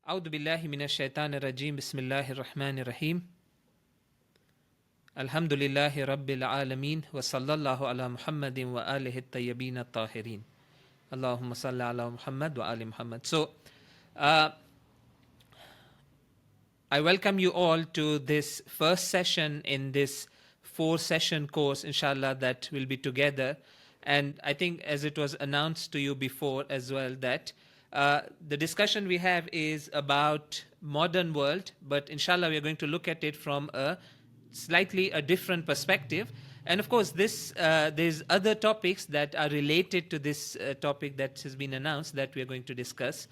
أعوذ بالله من الشيطان الرجيم بسم الله الرحمن الرحيم الحمد لله رب العالمين وصلى الله على محمد وآله الطيبين الطاهرين اللهم صل على محمد وآل محمد. So, I welcome you all to this first session in this 4-session course, inshallah, that will be together. And I think, as it was announced to you before as well, that the discussion we have is about modern world, but inshallah we are going to look at it from a slightly a different perspective. And of course, there's other topics that are related to this topic that has been announced that we are going to discuss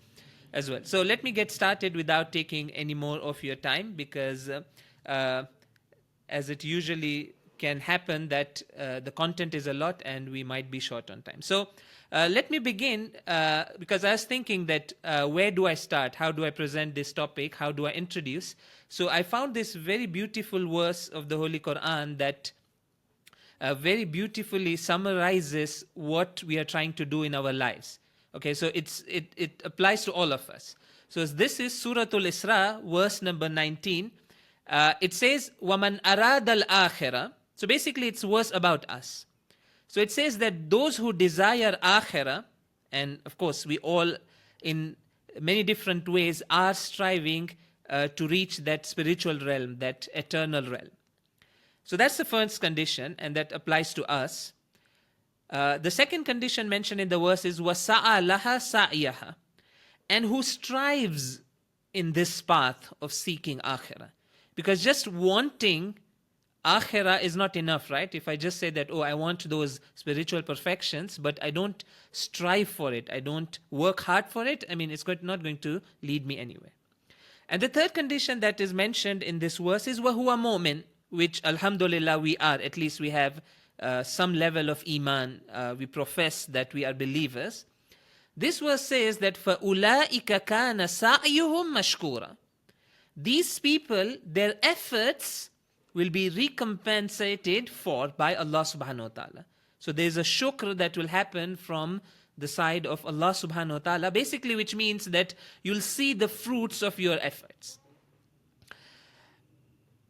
as well. So let me get started without taking any more of your time, because as it usually can happen that the content is a lot and we might be short on time. So let me begin, because I was thinking that where do I start? How do I present this topic? How do I introduce? So I found this very beautiful verse of the Holy Quran that very beautifully summarizes what we are trying to do in our lives. Okay, so it applies to all of us. So this is Suratul Isra, verse number 19. It says, وَمَنْ أَرَادَ الْآخِرَةِ. So basically it's verse about us. So it says that those who desire akhirah, and of course we all in many different ways are striving to reach that spiritual realm, that eternal realm. So that's the first condition, and that applies to us. The second condition mentioned in the verse is وَسَعَى لَهَا سَعْيَهَا, and who strives in this path of seeking akhirah. Because just wanting akhirah is not enough, right? If I just say that, oh, I want those spiritual perfections, but I don't strive for it, I don't work hard for it, I mean, it's not going to lead me anywhere. And the third condition that is mentioned in this verse is وَهُوَ مُؤْمِن, which alhamdulillah we are, at least we have some level of iman, we profess that we are believers. This verse says that فَأُولَٰئِكَ كَانَ سَعْيُهُمْ مَشْكُورًا. These people, their efforts will be recompensated for by Allah subhanahu wa ta'ala. So there's a shukr that will happen from the side of Allah subhanahu wa ta'ala, basically, which means that you'll see the fruits of your efforts.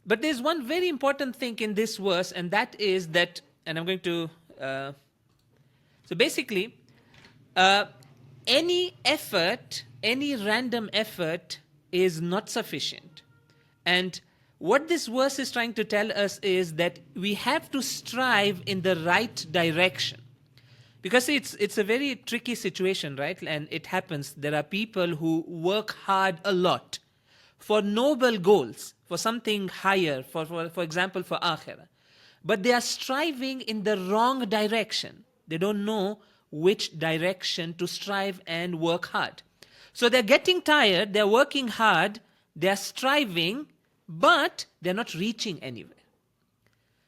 But there's one very important thing in this verse, and that is that, and I'm going to, so basically, any effort, any random effort is not sufficient. And what this verse is trying to tell us is that we have to strive in the right direction. Because it's a very tricky situation, right? And it happens, there are people who work hard a lot for noble goals, for something higher, for example, for akhirah. But they are striving in the wrong direction. They don't know which direction to strive and work hard. So they're getting tired, they're working hard, they're striving, but they're not reaching anywhere.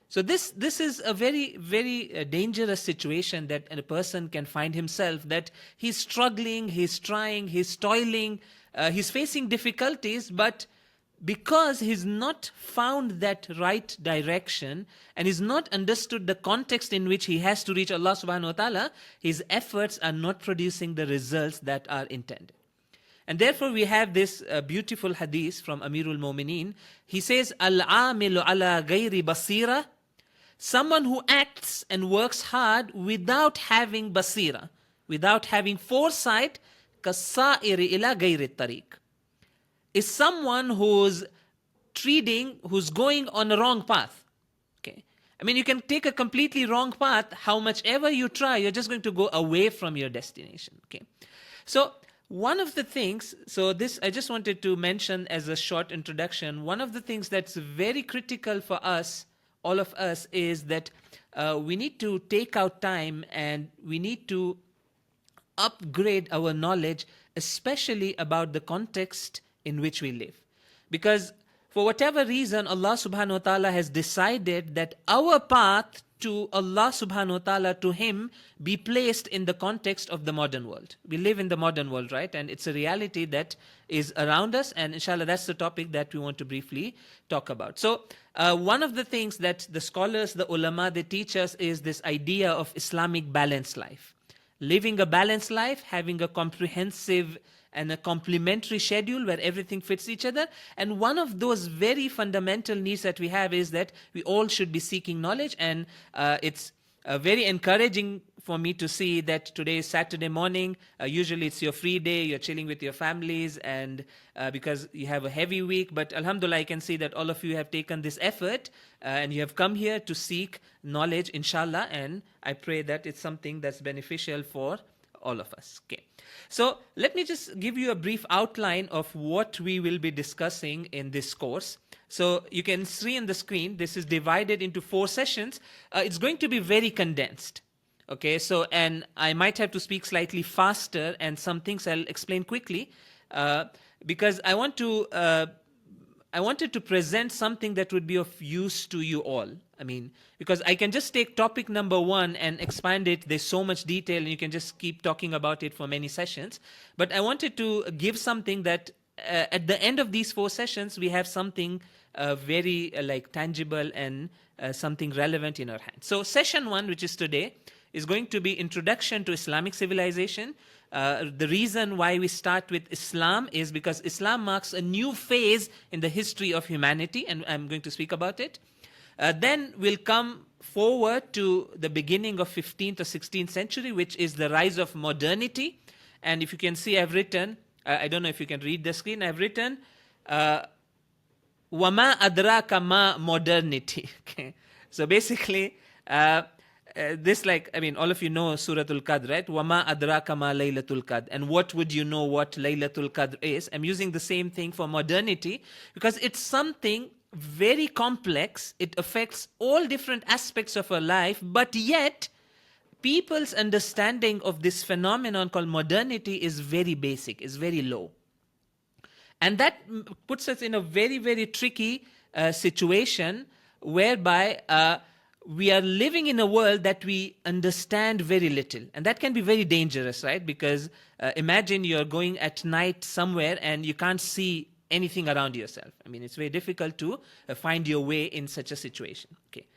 So this is a very, very dangerous situation that a person can find himself, that he's struggling, he's trying, he's toiling, he's facing difficulties, but because he's not found that right direction and he's not understood the context in which he has to reach Allah subhanahu wa ta'ala, his efforts are not producing the results that are intended. And therefore we have this beautiful hadith from Amirul Mu'mineen. He says, Al-amilu ala ghayri basira, someone who acts and works hard without having basira, without having foresight, kasa'iri ila ghayri tariq, is someone who's going on a wrong path. Okay, I mean, you can take a completely wrong path. How much ever you try, you're just going to go away from your destination. Okay, so one of the things, so this I just wanted to mention as a short introduction. One of the things that's very critical for us, all of us, is that we need to take out time and we need to upgrade our knowledge, especially about the context in which we live. Because for whatever reason, Allah subhanahu wa ta'ala has decided that our path to Allah subhanahu wa ta'ala, to Him, be placed in the context of the modern world. We live in the modern world, right? And it's a reality that is around us, and inshallah that's the topic that we want to briefly talk about. So one of the things that the scholars, the ulama, they teach us is this idea of Islamic balanced life. living a balanced life, having a comprehensive and a complementary schedule where everything fits each other. And one of those very fundamental needs that we have is that we all should be seeking knowledge. And it's very encouraging for me to see that today is Saturday morning. Usually it's your free day, you're chilling with your families, and because you have a heavy week. But alhamdulillah, I can see that all of you have taken this effort and you have come here to seek knowledge, inshallah. And I pray that it's something that's beneficial for all of us. Okay. So let me just give you a brief outline of what we will be discussing in this course. So you can see on the screen, this is divided into 4 sessions. It's going to be very condensed. Okay, so, and I might have to speak slightly faster, and some things I'll explain quickly, because I wanted to present something that would be of use to you all. I mean, because I can just take topic number 1 and expand it. There's so much detail, and you can just keep talking about it for many sessions. But I wanted to give something that at the end of these 4 sessions, we have something very like tangible and something relevant in our hands. So session 1, which is today, is going to be Introduction to Islamic Civilization. The reason why we start with Islam is because Islam marks a new phase in the history of humanity, and I'm going to speak about it. Then we'll come forward to the beginning of 15th or 16th century, which is the rise of modernity. And if you can see, I've written, I don't know if you can read the screen, I've written, Wama adraka ma modernity. Okay. So basically, this, like, I mean, all of you know Suratul Qadr, right? Wama adraka ma Laylatul Qadr. And what would you know what Laylatul Qadr is? I'm using the same thing for modernity because it's something very complex. It affects all different aspects of our life, but yet people's understanding of this phenomenon called modernity is very basic, is very low. And that puts us in a very, very tricky situation whereby we are living in a world that we understand very little. And that can be very dangerous, right? Because imagine you're going at night somewhere and you can't see anything around yourself. I mean, it's very difficult to find your way in such a situation. Okay.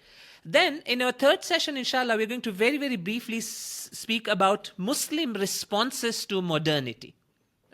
Then in our 3rd session, inshallah, we're going to very, very briefly speak about Muslim responses to modernity.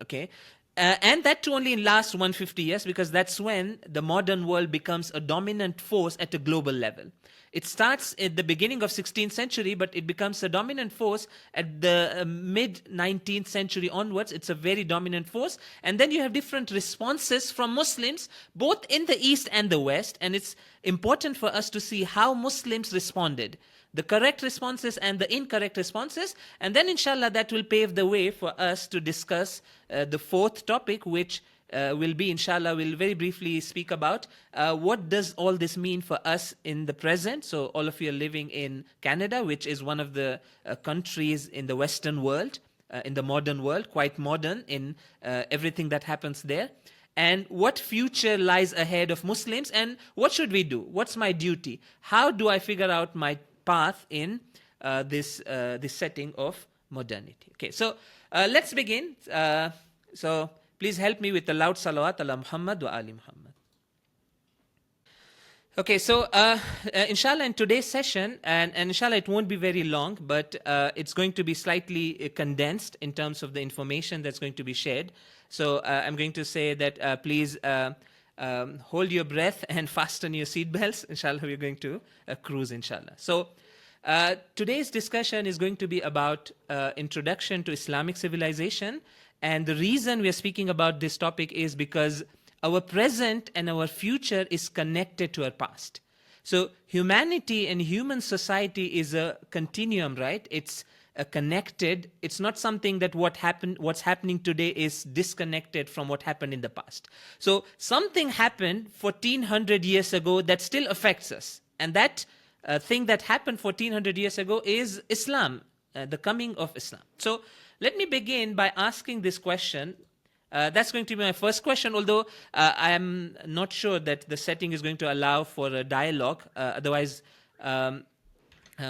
Okay. And that too only in last 150 years, because that's when the modern world becomes a dominant force at a global level. It starts at the beginning of 16th century, but it becomes a dominant force at the mid-19th century onwards. It's a very dominant force. And then you have different responses from Muslims, both in the East and the West. And it's important for us to see how Muslims responded, the correct responses and the incorrect responses. And then, inshallah, that will pave the way for us to discuss the 4th topic, which will be, inshallah, we'll very briefly speak about what does all this mean for us in the present. So all of you are living in Canada, which is one of the countries in the Western world, in the modern world, quite modern in everything that happens there. And what future lies ahead of Muslims, and what should we do? What's my duty? How do I figure out my path in this setting of modernity? Okay, so let's begin. So please help me with the loud salawat ala Muhammad wa ali Muhammad. Okay, so inshallah in today's session, and inshallah it won't be very long, but it's going to be slightly condensed in terms of the information that's going to be shared. So I'm going to say that please hold your breath and fasten your seatbelts. Inshallah, we're going to cruise, inshallah. So today's discussion is going to be about introduction to Islamic civilization. And the reason we are speaking about this topic is because our present and our future is connected to our past. So humanity and human society is a continuum, right? It's connected. It's not something that what's happening today is disconnected from what happened in the past. So something happened 1400 years ago that still affects us. And that thing that happened 1400 years ago is Islam, the coming of Islam. So let me begin by asking this question. That's going to be my first question, although I am not sure that the setting is going to allow for a dialogue. Otherwise,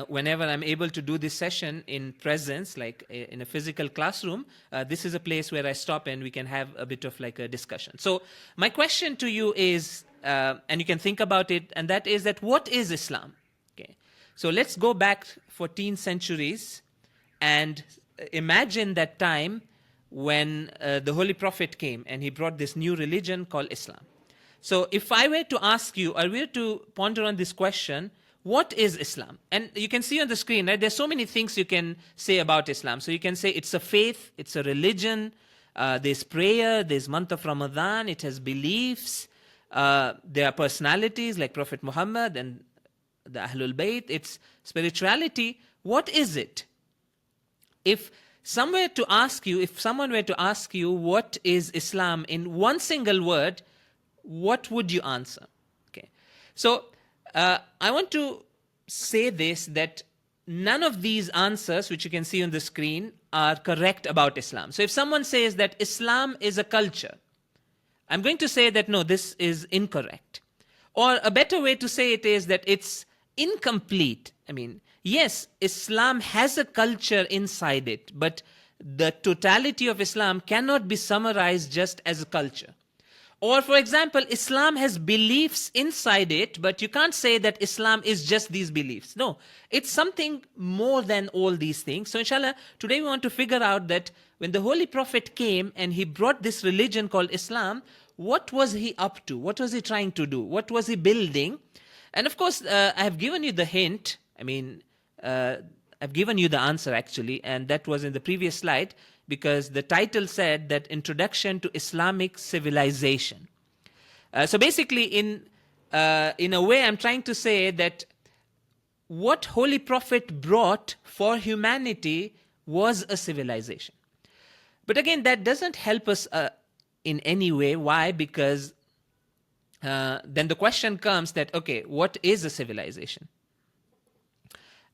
whenever I'm able to do this session in presence, like in a physical classroom, this is a place where I stop and we can have a bit of like a discussion. So my question to you is, and you can think about it, and that is that what is Islam? Okay. So let's go back 14 centuries and imagine that time when the Holy Prophet came and he brought this new religion called Islam. So if I were to ask you, or were to ponder on this question, what is Islam? And you can see on the screen, right? There's so many things you can say about Islam. So you can say it's a faith, it's a religion, there's prayer, there's month of Ramadan, it has beliefs, there are personalities like Prophet Muhammad and the Ahlul Bayt, it's spirituality. What is it? If someone were to ask you what is Islam in one single word, what would you answer? Okay. So I want to say this, that none of these answers, which you can see on the screen, are correct about Islam. So if someone says that Islam is a culture, I'm going to say that no, this is incorrect. Or a better way to say it is that it's incomplete. I mean, yes, Islam has a culture inside it, but the totality of Islam cannot be summarized just as a culture. Or, for example, Islam has beliefs inside it, but you can't say that Islam is just these beliefs. No, it's something more than all these things. So, inshallah, today we want to figure out that when the Holy Prophet came and he brought this religion called Islam, what was he up to? What was he trying to do? What was he building? And of course, I have given you the hint. I mean, I've given you the answer actually, and that was in the previous slide, because the title said that Introduction to Islamic Civilization. So basically, in a way, I'm trying to say that what Holy Prophet brought for humanity was a civilization. But again, that doesn't help us in any way. Why? Because then the question comes that, okay, what is a civilization?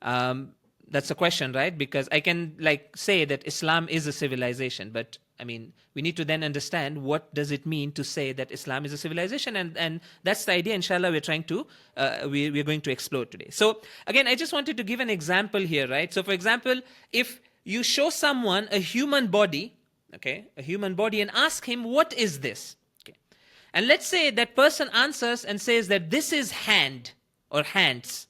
That's a question, right? Because I can say that Islam is a civilization, but I mean, we need to then understand what does it mean to say that Islam is a civilization, and that's the idea, inshallah, we're going to explore today. So again, I just wanted to give an example here, right? So for example, if you show someone a human body, okay, and ask him, what is this? Okay. And let's say that person answers and says that this is hand or hands.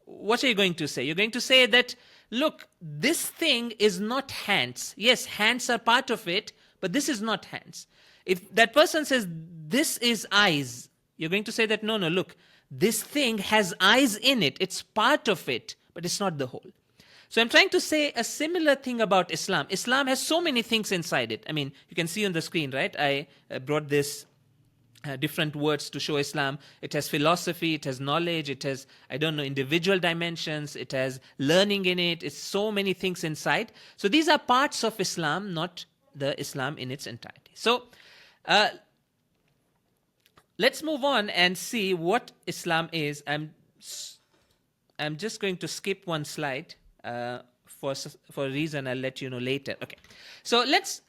What are you going to say? You're going to say that, look, this thing is not hands. Yes, hands are part of it, but this is not hands. If that person says, this is eyes, you're going to say that, no, look, this thing has eyes in it. It's part of it, but it's not the whole. So I'm trying to say a similar thing about Islam. Islam has so many things inside it. I mean, you can see on the screen, right? I brought this different words to show Islam. It has philosophy, it has knowledge, it has, individual dimensions, it has learning in it. It's so many things inside. So these are parts of Islam, not the Islam in its entirety. So let's move on and see what Islam is. I'm just going to skip one slide for a reason I'll let you know later. Okay, so let's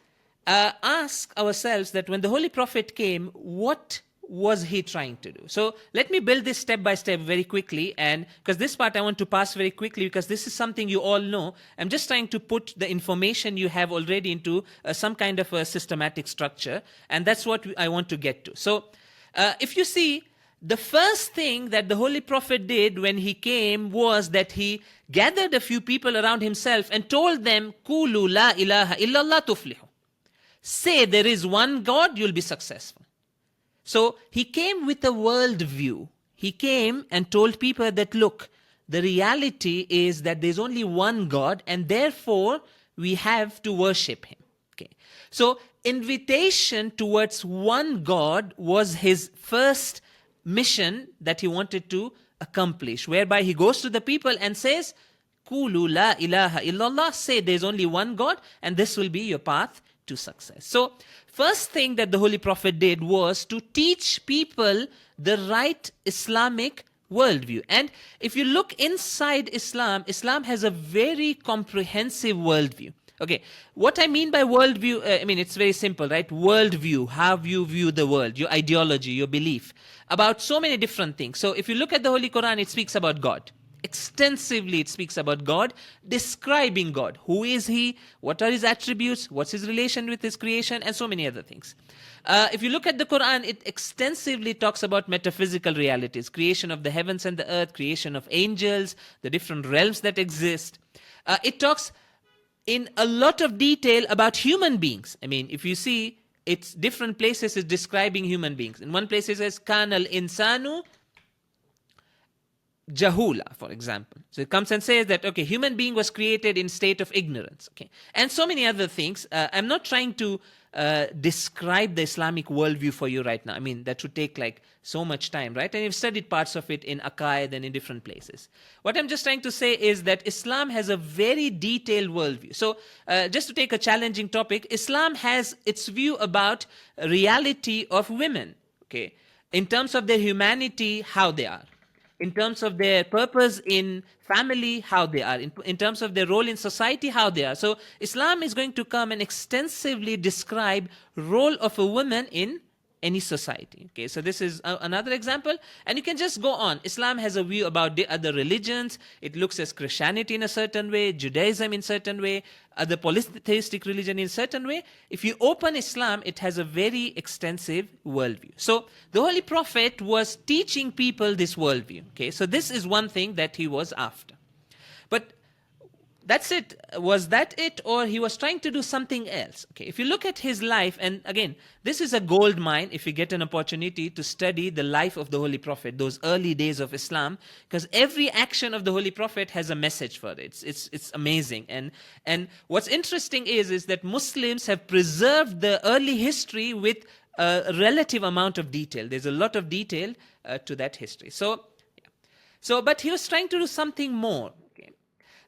ask ourselves that when the Holy Prophet came, what was he trying to do? So let me build this step by step very quickly, and because this part I want to pass very quickly because this is something you all know. I'm just trying to put the information you have already into some kind of a systematic structure, and that's what I want to get to. So if you see, the first thing that the Holy Prophet did when he came was that he gathered a few people around himself and told them, "Qulu la ilaha illallah tuflihu." Say there is one God, you'll be successful. So he came with a world view. He came and told people that, look, the reality is that there's only one God, and therefore we have to worship him. Okay. So invitation towards one God was his first mission that he wanted to accomplish, whereby he goes to the people and says, "Qulu la ilaha illallah," say there's only one God, and this will be your path to success. So first thing that the Holy Prophet did was to teach people the right Islamic worldview. And if you look inside Islam, Islam has a very comprehensive worldview. Okay, what I mean by worldview, it's very simple, right? Worldview, how you view the world, your ideology, your belief, about so many different things. So if you look at the Holy Quran, it speaks about God. Extensively, it speaks about God, describing God. Who is he? What are his attributes? What's his relation with his creation? And so many other things. If you look at the Quran, it extensively talks about metaphysical realities, creation of the heavens and the earth, creation of angels, the different realms that exist. It talks in a lot of detail about human beings. I mean, if you see, it's different places is describing human beings. In one place it says, Kanal insanu jahula, for example. So it comes and says that, okay, human being was created in state of ignorance. Okay, and so many other things. I'm not trying to describe the Islamic worldview for you right now. I mean, that would take like so much time, right? And you've studied parts of it in Aqaid and in different places. What I'm just trying to say is that Islam has a very detailed worldview. So just to take a challenging topic, Islam has its view about reality of women, okay, in terms of their humanity, how they are, in terms of their purpose in family, how they are, in terms of their role in society, how they are. So Islam is going to come and extensively describe role of a woman in any society. Okay, so this is another example, and you can just go on. Islam has a view about the other religions. It looks at Christianity in a certain way, Judaism in a certain way, other polytheistic religion in a certain way. If you open Islam, it has a very extensive worldview. So the Holy Prophet was teaching people this worldview. Okay, so this is one thing that he was after. But that's it. Was that it, or he was trying to do something else? Okay, if you look at his life, and again, this is a gold mine if you get an opportunity to study the life of the Holy Prophet, those early days of Islam, because every action of the Holy Prophet has a message for it. It's amazing. And what's interesting is that Muslims have preserved the early history with a relative amount of detail. There's a lot of detail to that history. But he was trying to do something more.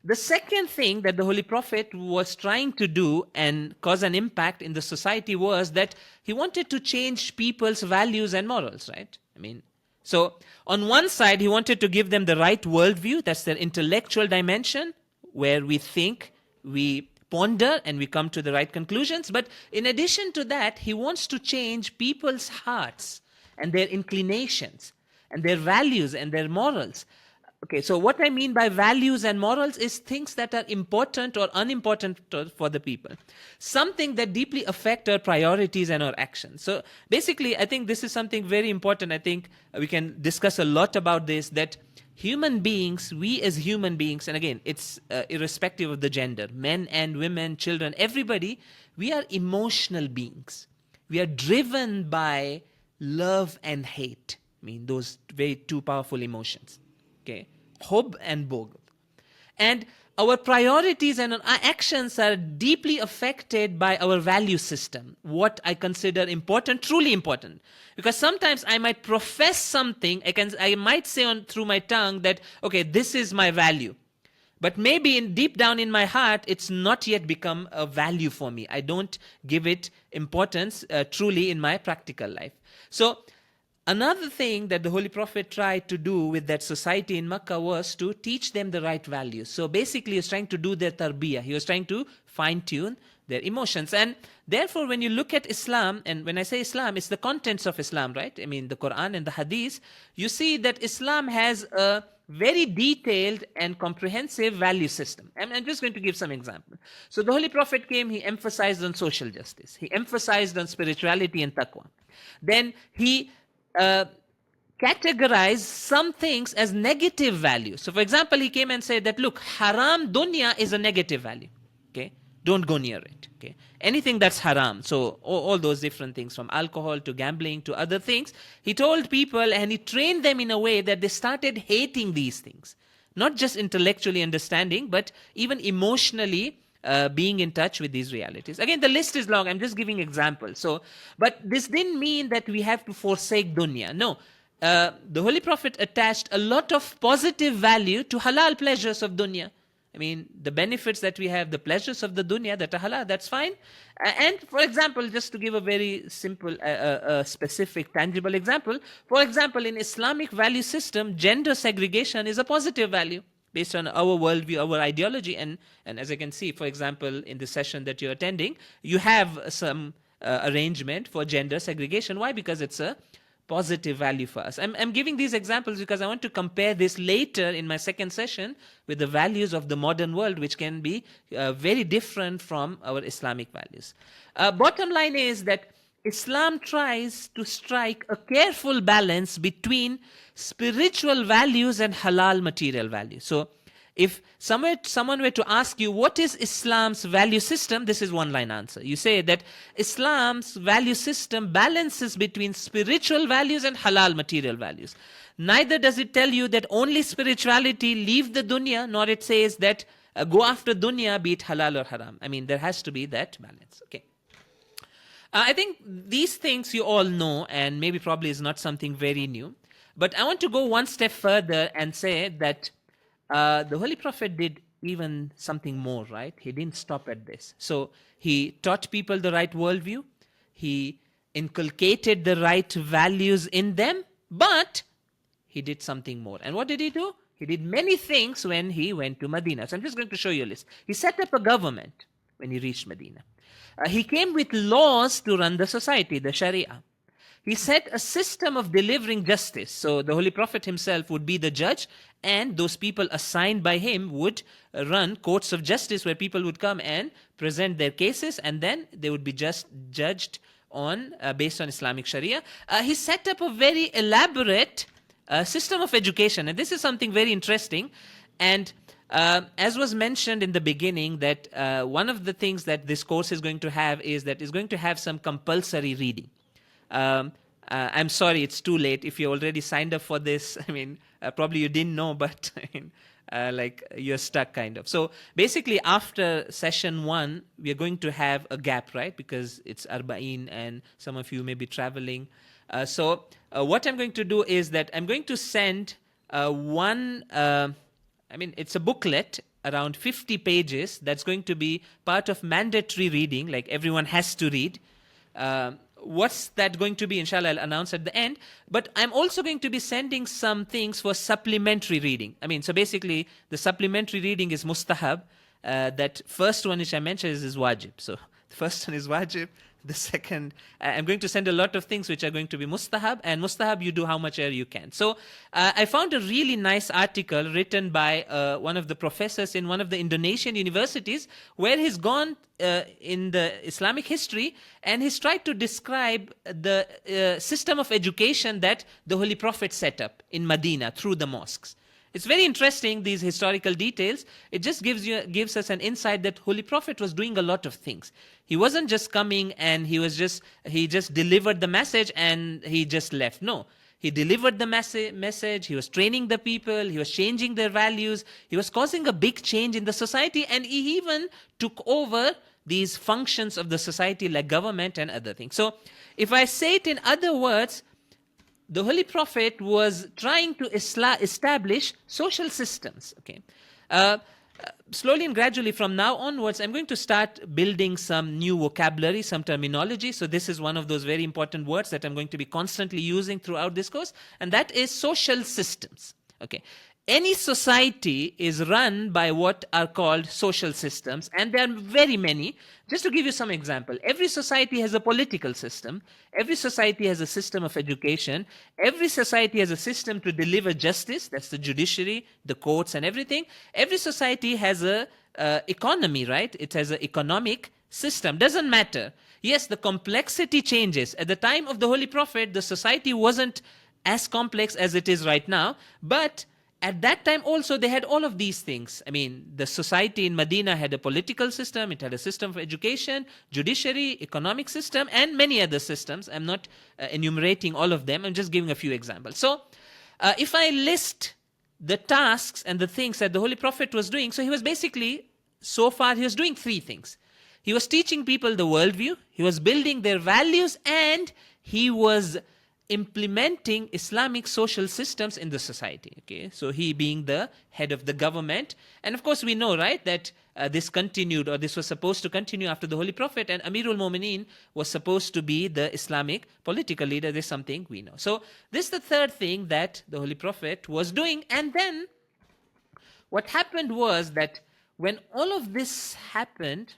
The second thing that the Holy Prophet was trying to do and cause an impact in the society was that he wanted to change people's values and morals, right? I mean, so on one side, he wanted to give them the right worldview, that's their intellectual dimension, where we think, we ponder, and we come to the right conclusions. But in addition to that, he wants to change people's hearts and their inclinations and their values and their morals. Okay, so what I mean by values and morals is things that are important or unimportant for the people. Something that deeply affect our priorities and our actions. So basically, I think this is something very important. I think we can discuss a lot about this, that human beings, we as human beings, and again, it's irrespective of the gender, men and women, children, everybody, we are emotional beings. We are driven by love and hate. I mean, those very two powerful emotions. Okay, Hub and Bogd. And our priorities and our actions are deeply affected by our value system, what I consider important, truly important. Because sometimes I might profess something, I might say through my tongue that, okay, this is my value. But maybe deep down in my heart, it's not yet become a value for me. I don't give it importance truly in my practical life. So another thing that the Holy Prophet tried to do with that society in Makkah was to teach them the right values. So basically, he was trying to do their tarbiyah. He was trying to fine-tune their emotions. And therefore, when you look at Islam, and when I say Islam, it's the contents of Islam, right? I mean, the Quran and the Hadith, you see that Islam has a very detailed and comprehensive value system. I'm just going to give some example. So the Holy Prophet came, he emphasized on social justice. He emphasized on spirituality and taqwa. Then he categorize some things as negative value. So for example, he came and said that, look, haram dunya is a negative value. Okay, don't go near it. Okay, anything that's haram. So all those different things, from alcohol to gambling to other things, he told people and he trained them in a way that they started hating these things. Not just intellectually understanding, but even emotionally being in touch with these realities. Again, the list is long. I'm just giving examples. So, but this didn't mean that we have to forsake dunya. No. The Holy Prophet attached a lot of positive value to halal pleasures of dunya. I mean, the benefits that we have, the pleasures of the dunya that are halal, that's fine. And for example, just to give a very simple, specific, tangible example, for example, in Islamic value system, gender segregation is a positive value, based on our worldview, our ideology. And as you can see, for example, in the session that you're attending, you have some arrangement for gender segregation. Why? Because it's a positive value for us. I'm giving these examples because I want to compare this later in my second session with the values of the modern world, which can be very different from our Islamic values. Bottom line is that Islam tries to strike a careful balance between spiritual values and halal material values. So If someone were to ask you, what is Islam's value system? This is one-line answer. You say that Islam's value system balances between spiritual values and halal material values. Neither does it tell you that only spirituality, leave the dunya, nor it says that go after dunya, be it halal or haram. I mean, there has to be that balance. Okay. I think these things you all know, and maybe probably is not something very new. But I want to go one step further and say that the Holy Prophet did even something more, right? He didn't stop at this. So he taught people the right worldview. He inculcated the right values in them, but he did something more. And what did he do? He did many things when he went to Medina. So I'm just going to show you a list. He set up a government when he reached Medina. He came with laws to run the society, the Sharia. He set a system of delivering justice. So the Holy Prophet himself would be the judge, and those people assigned by him would run courts of justice where people would come and present their cases, and then they would be just judged on based on Islamic Sharia. He set up a very elaborate system of education, and this is something very interesting. And as was mentioned in the beginning, that one of the things that this course is going to have is that it's going to have some compulsory reading. I'm sorry, it's too late. If you already signed up for this, I mean, probably you didn't know, but I mean, like you're stuck kind of. So basically after session 1, we are going to have a gap, right? Because it's Arba'in and some of you may be traveling. So what I'm going to do is that I'm going to send it's a booklet around 50 pages that's going to be part of mandatory reading, like everyone has to read. What's that going to be? Inshallah, I'll announce at the end. But I'm also going to be sending some things for supplementary reading. I mean, so basically, the supplementary reading is mustahab. That first one which I mentioned is wajib. So the first one is wajib. The second, I'm going to send a lot of things which are going to be mustahab, and mustahab you do how much ever you can. So I found a really nice article written by one of the professors in one of the Indonesian universities, where he's gone in the Islamic history and he's tried to describe the system of education that the Holy Prophet set up in Medina through the mosques. It's very interesting, these historical details. It just gives us an insight that Holy Prophet was doing a lot of things. He wasn't just coming and he just delivered the message and he just left. No, he delivered the message, he was training the people, he was changing their values, he was causing a big change in the society, and he even took over these functions of the society like government and other things. So if I say it in other words, the Holy Prophet was trying to establish social systems. Okay, slowly and gradually from now onwards, I'm going to start building some new vocabulary, some terminology. So this is one of those very important words that I'm going to be constantly using throughout this course, and that is social systems. Okay. Any society is run by what are called social systems, and there are very many. Just to give you some example, every society has a political system, every society has a system of education, every society has a system to deliver justice, that's the judiciary, the courts and everything. Every society has a economy, right? It has an economic system, doesn't matter. Yes, the complexity changes. At the time of the Holy Prophet, the society wasn't as complex as it is right now, but at that time also they had all of these things. I mean, the society in Medina had a political system, it had a system of education, judiciary, economic system, and many other systems. I'm not enumerating all of them, I'm just giving a few examples. So if I list the tasks and the things that the Holy Prophet was doing, so he was basically, so far he was doing 3 things. He was teaching people the worldview, he was building their values, and he was implementing Islamic social systems in the society. Okay, so he being the head of the government, and of course we know, right, that this continued, or this was supposed to continue after the Holy Prophet, and Amirul Mu'mineen was supposed to be the Islamic political leader. This is something we know. So this is the third thing that the Holy Prophet was doing. And then what happened was that when all of this happened,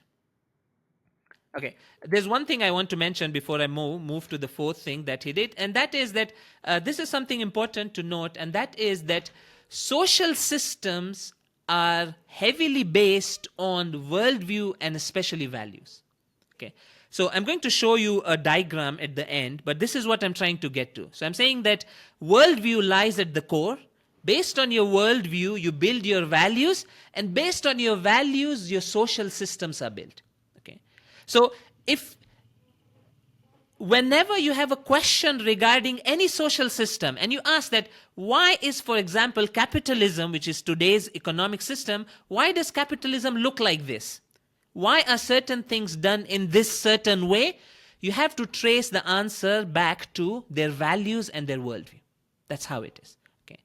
okay, there's one thing I want to mention before I move to the fourth thing that he did, and that is that this is something important to note, and that is that social systems are heavily based on worldview and especially values. Okay, so I'm going to show you a diagram at the end, but this is what I'm trying to get to. So I'm saying that worldview lies at the core, Based on your worldview, you build your values, and based on your values, your social systems are built. Okay, so if whenever you have a question regarding any social system and you ask that why is, for example, capitalism, which is today's economic system, why does capitalism look like this? Why are certain things done in this certain way? You have to trace the answer back to their values and their worldview. That's how it is. Okay.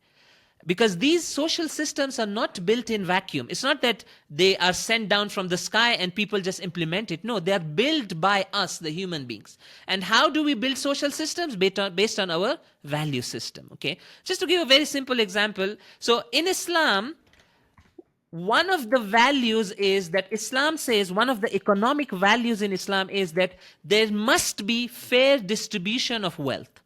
Because these social systems are not built in vacuum. It's not that they are sent down from the sky and people just implement it. No, they are built by us, the human beings. And how do we build social systems? Based on our value system. Okay. Just to give a very simple example. So in Islam, one of the values is that Islam says, one of the economic values in Islam is that there must be fair distribution of wealth.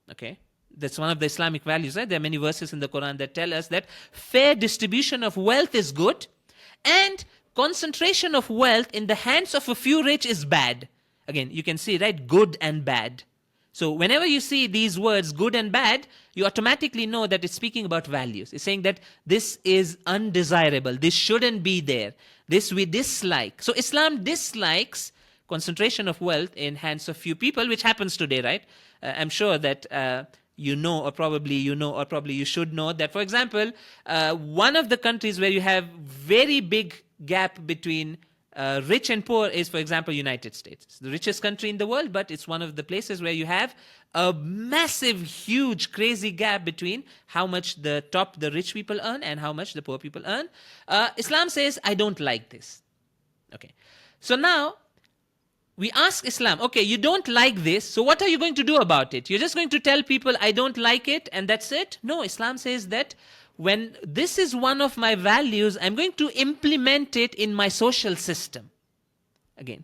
Okay. That's one of the Islamic values, right? There are many verses in the Quran that tell us that fair distribution of wealth is good and concentration of wealth in the hands of a few rich is bad. Again, you can see, right? Good and bad. So whenever you see these words, good and bad, you automatically know that it's speaking about values. It's saying that this is undesirable. This shouldn't be there. This we dislike. So Islam dislikes concentration of wealth in hands of few people, which happens today, right? I'm sure that you know, or probably you should know that, for example, one of the countries where you have very big gap between rich and poor is, for example, United States. It's the richest country in the world, but it's one of the places where you have a massive, huge, crazy gap between how much the rich people earn and how much the poor people earn. Islam says, I don't like this. Okay. So now, we ask Islam, okay, you don't like this, so what are you going to do about it? You're just going to tell people, I don't like it, and that's it? No, Islam says that when this is one of my values, I'm going to implement it in my social system. Again,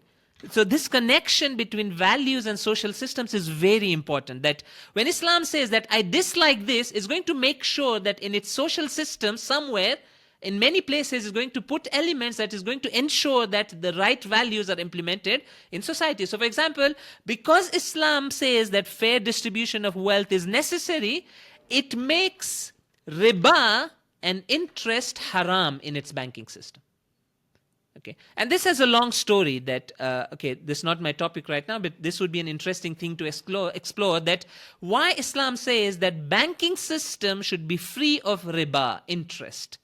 so this connection between values and social systems is very important. That when Islam says that I dislike this, it's going to make sure that in its social system somewhere, in many places, is going to put elements that is going to ensure that the right values are implemented in society. So, for example, because Islam says that fair distribution of wealth is necessary, it makes riba and interest haram in its banking system. Okay, and this has a long story that, okay, this is not my topic right now, but this would be an interesting thing to explore that why Islam says that banking system should be free of riba, interest.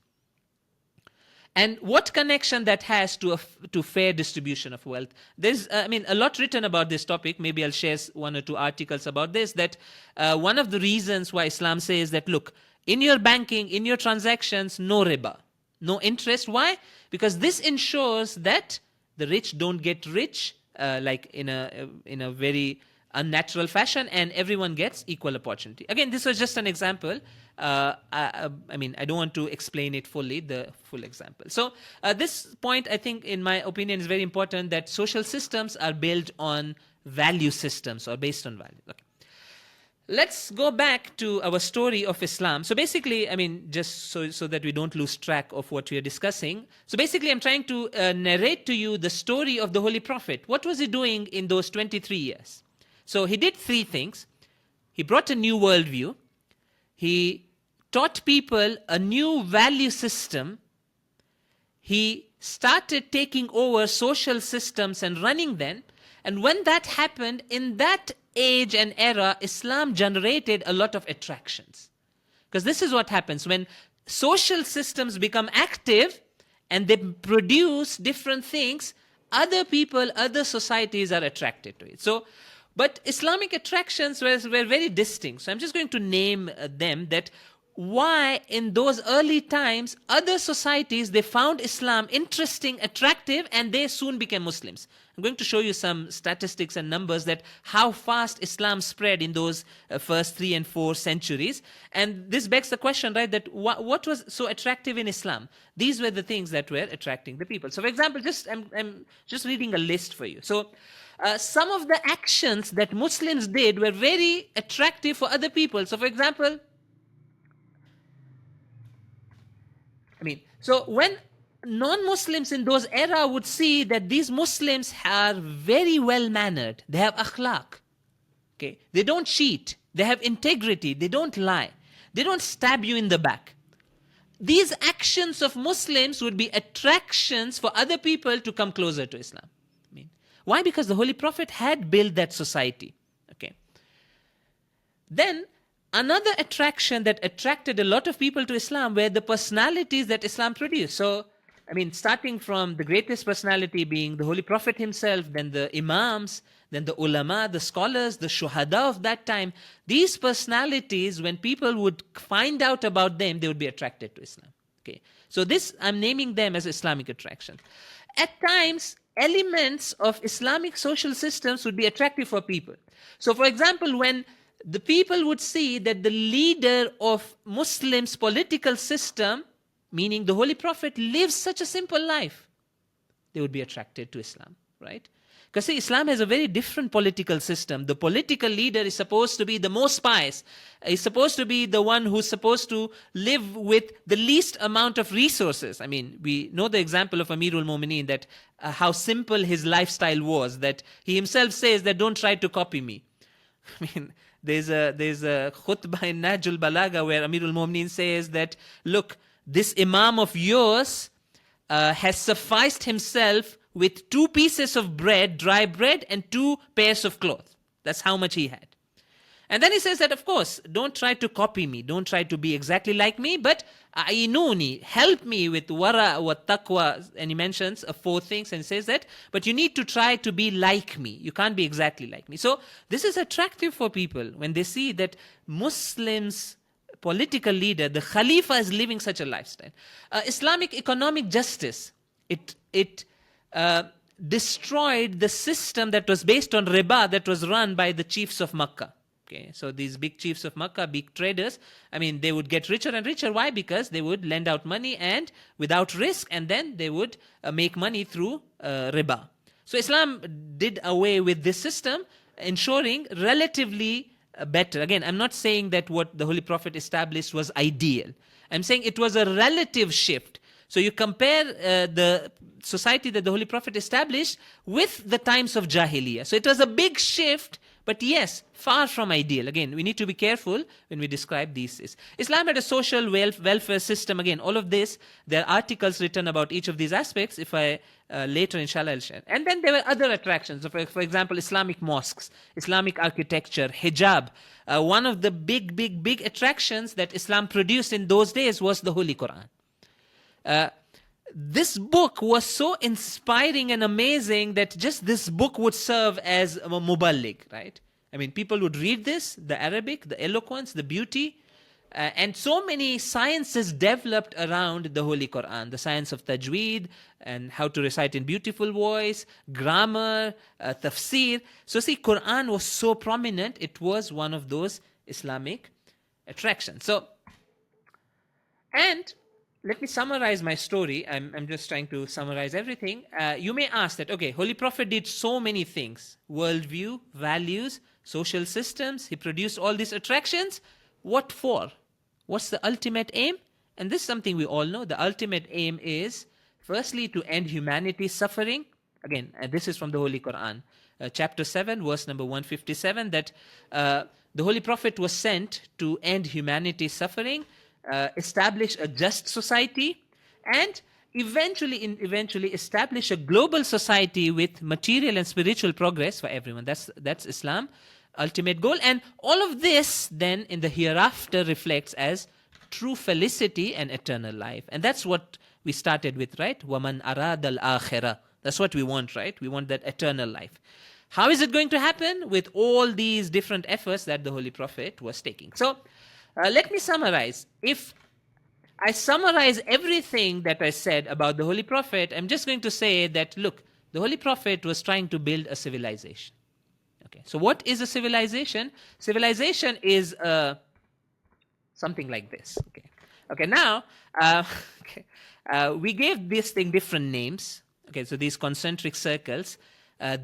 And what connection that has to fair distribution of wealth? There's, a lot written about this topic. Maybe I'll share one or two articles about this. That one of the reasons why Islam says that, look, in your banking, in your transactions, no riba, no interest. Why? Because this ensures that the rich don't get rich, like in a very unnatural fashion, and everyone gets equal opportunity. Again, this was just an example. I don't want to explain it fully, the full example. So this point, I think, in my opinion, is very important, that social systems are built on value systems or based on value. Okay. Let's go back to our story of Islam. So basically, just so that we don't lose track of what we are discussing. So basically, I'm trying to narrate to you the story of the Holy Prophet. What was he doing in those 23 years? So he did three things. He brought a new worldview. He taught people a new value system. He started taking over social systems and running them. And when that happened, in that age and era, Islam generated a lot of attractions. Because this is what happens when social systems become active and they produce different things, other people, other societies are attracted to it. But Islamic attractions were very distinct. So I'm just going to name them, that why in those early times, other societies, they found Islam interesting, attractive, and they soon became Muslims. I'm going to show you some statistics and numbers that how fast Islam spread in those first 3 and 4 centuries. And this begs the question, right, that what was so attractive in Islam? These were the things that were attracting the people. So for example, I'm just reading a list for you. So some of the actions that Muslims did were very attractive for other people. So for example, so when non-Muslims in those era would see that these Muslims are very well-mannered, they have akhlaq, okay, they don't cheat, they have integrity, they don't lie, They don't stab you in the back. These actions of Muslims would be attractions for other people to come closer to Islam. I mean, why? Because the Holy Prophet had built that society. Okay. Then another attraction that attracted a lot of people to Islam were the personalities that Islam produced. So, I mean, starting from the greatest personality being the Holy Prophet himself, then the Imams, then the ulama, the scholars, the shuhada of that time. These personalities, when people would find out about them, they would be attracted to Islam. Okay, so this, I'm naming them as Islamic attraction. At times, elements of Islamic social systems would be attractive for people. So, for example, when the people would see that the leader of Muslims' political system, meaning the Holy Prophet, lives such a simple life, they would be attracted to Islam, right? Because see, Islam has a very different political system. The political leader is supposed to be the most pious. Is supposed to be the one who's supposed to live with the least amount of resources. I mean, we know the example of Amirul Mu'mineen, that how simple his lifestyle was, that he himself says that don't try to copy me. I mean, there's a khutbah in Nahjul Balagha where Amirul Mu'mineen says that, look, this Imam of yours has sufficed himself with 2 pieces of bread, dry bread, and 2 pairs of clothes. That's how much he had. And then he says that, of course, don't try to copy me. Don't try to be exactly like me, but a'inuni, help me with wara wa taqwa. And he mentions 4 things and says that, but you need to try to be like me. You can't be exactly like me. So this is attractive for people when they see that Muslims, political leader, the Khalifa, is living such a lifestyle. Islamic economic justice, it destroyed the system that was based on riba that was run by the chiefs of Makkah. Okay, so these big chiefs of Makkah, big traders, I mean, they would get richer and richer. Why? Because they would lend out money and without risk, and then they would make money through riba. So Islam did away with this system, ensuring relatively better. Again, I'm not saying that what the Holy Prophet established was ideal. I'm saying it was a relative shift. So you compare the society that the Holy Prophet established with the times of Jahiliyyah. So it was a big shift, but yes, far from ideal. Again, we need to be careful when we describe these. Islam had a social welfare system. Again, all of this, there are articles written about each of these aspects. If I later, inshallah, I'll share. And then there were other attractions. So for example, Islamic mosques, Islamic architecture, hijab. One of the big attractions that Islam produced in those days was the Holy Quran. This book was so inspiring and amazing that just this book would serve as a muballigh, right? I mean, people would read this, the Arabic, the eloquence, the beauty, and so many sciences developed around the Holy Quran. The science of tajweed and how to recite in beautiful voice, grammar, tafsir. So see, Quran was so prominent, it was one of those Islamic attractions. So, and let me summarize my story. I'm just trying to summarize everything. You may ask that, okay, Holy Prophet did so many things. Worldview, values, social systems. He produced all these attractions. What for? What's the ultimate aim? And this is something we all know. The ultimate aim is, firstly, to end humanity's suffering. Again, this is from the Holy Quran. Chapter 7, verse number 157, that the Holy Prophet was sent to end humanity's suffering, establish a just society, and eventually establish a global society with material and spiritual progress for everyone. That's Islam, ultimate goal. And all of this then in the hereafter reflects as true felicity and eternal life. And that's what we started with, right? وَمَنْ أَرَادَ الْآخِرَةِ. That's what we want, right? We want that eternal life. How is it going to happen? With all these different efforts that the Holy Prophet was taking. So, let me summarize. If I summarize everything that I said about the Holy Prophet, I'm just going to say that, look, the Holy Prophet was trying to build a civilization. Okay, so what is a civilization? Civilization is something like this. Okay. Now, we gave this thing different names. Okay, so these concentric circles,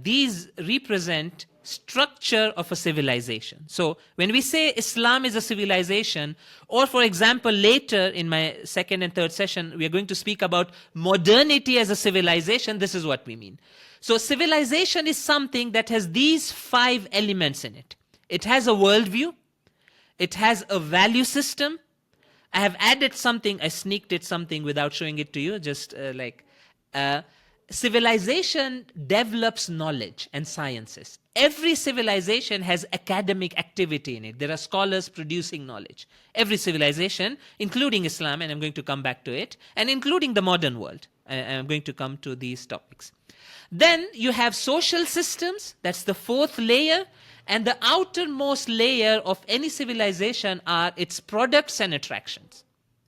these represent structure of a civilization. So when we say Islam is a civilization, or for example, later in my second and third session, we are going to speak about modernity as a civilization, this is what we mean. So civilization is something that has these 5 elements in it. It has a worldview, it has a value system, I have added something, I sneaked it something without showing it to you, just civilization develops knowledge and sciences. Every civilization has academic activity in it. There are scholars producing knowledge. Every civilization, including Islam, and I'm going to come back to it, and including the modern world. I'm going to come to these topics. Then you have social systems, that's the fourth layer, and the outermost layer of any civilization are its products and attractions.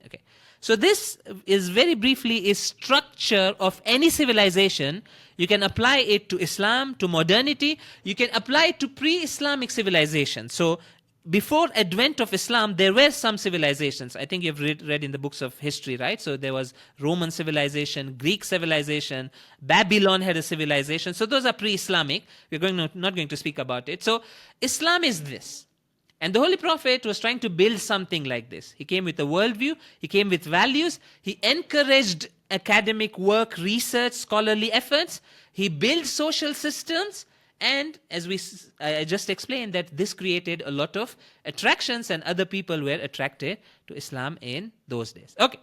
Okay. So this is very briefly is structure of any civilization. You can apply it to Islam, to modernity. You can apply it to pre-Islamic civilization. So before advent of Islam, there were some civilizations. I think you've read in the books of history, right? So there was Roman civilization, Greek civilization, Babylon had a civilization. So those are pre-Islamic. We're not going to speak about it. So Islam is this. And the Holy Prophet was trying to build something like this. He came with a worldview. He came with values. He encouraged academic work, research, scholarly efforts. He built social systems. And as I just explained, that this created a lot of attractions, and other people were attracted to Islam in those days. Okay.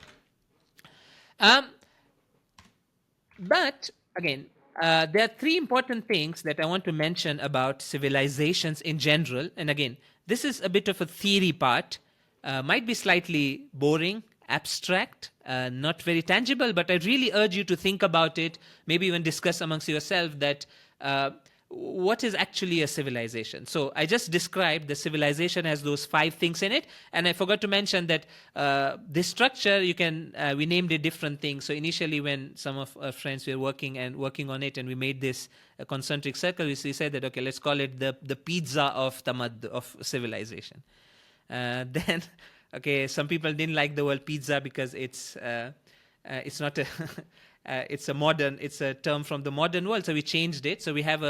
But again, there are three important things that I want to mention about civilizations in general. And again, this is a bit of a theory part. Might be slightly boring, abstract, not very tangible, but I really urge you to think about it, maybe even discuss amongst yourself that what is actually a civilization. So I just described the civilization has those 5 things in it, and I forgot to mention that this structure, we named it different things. So initially when some of our friends were working on it, and we made this concentric circle, we said that, okay, let's call it the pizza of civilization. Then, okay, some people didn't like the word pizza because it's not a it's a term from the modern world, so we changed it. So we have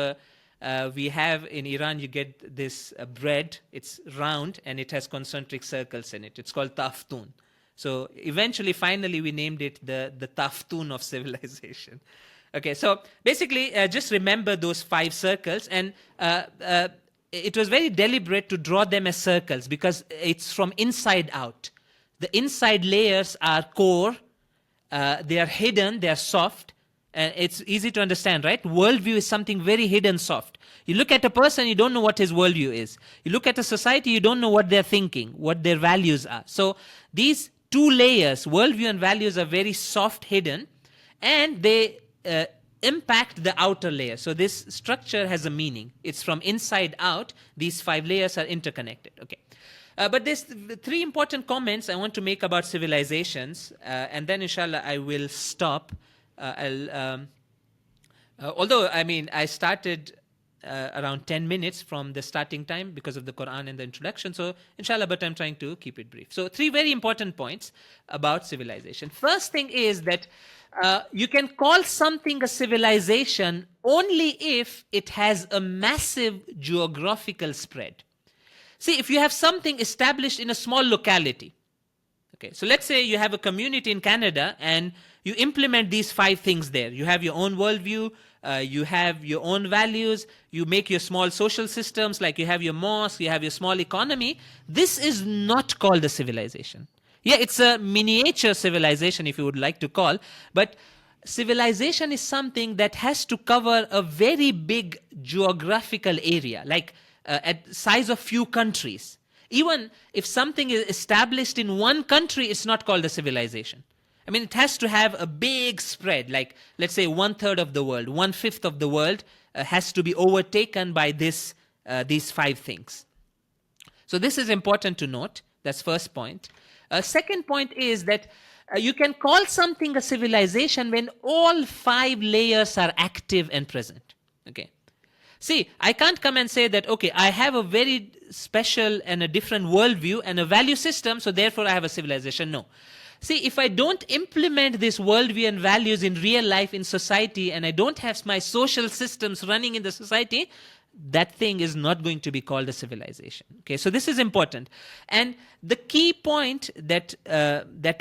in Iran, you get this bread. It's round and it has concentric circles in it. It's called taftun. So eventually, finally, we named it the taftun of civilization. Okay, so basically, just remember those 5 circles, and it was very deliberate to draw them as circles because it's from inside out. The inside layers are core. They are hidden, they are soft, and it's easy to understand, right? Worldview is something very hidden, soft. You look at a person, you don't know what his worldview is. You look at a society, you don't know what they're thinking, what their values are. So these 2 layers, worldview and values, are very soft, hidden, and they impact the outer layer. So this structure has a meaning. It's from inside out. These 5 layers are interconnected. Okay. But there's 3 important comments I want to make about civilizations, and then inshallah I will stop. Although, I started around 10 minutes from the starting time because of the Quran and the introduction, so inshallah, but I'm trying to keep it brief. So 3 very important points about civilization. First thing is that you can call something a civilization only if it has a massive geographical spread. See, if you have something established in a small locality, okay, so let's say you have a community in Canada and you implement these 5 things there. You have your own worldview, you have your own values, you make your small social systems, like you have your mosque, you have your small economy. This is not called a civilization. Yeah, it's a miniature civilization, if you would like to call, but civilization is something that has to cover a very big geographical area, like at size of few countries. Even if something is established in one country, it's not called a civilization. It has to have a big spread, like let's say 1/3 of the world, 1/5 of the world has to be overtaken by these 5 things. So this is important to note. That's first point. Second point is that you can call something a civilization when all 5 layers are active and present. Okay. See, I can't come and say that, okay, I have a very special and a different worldview and a value system, so therefore I have a civilization. No. See, if I don't implement this worldview and values in real life, in society, and I don't have my social systems running in the society, that thing is not going to be called a civilization. Okay, so this is important. And the key point that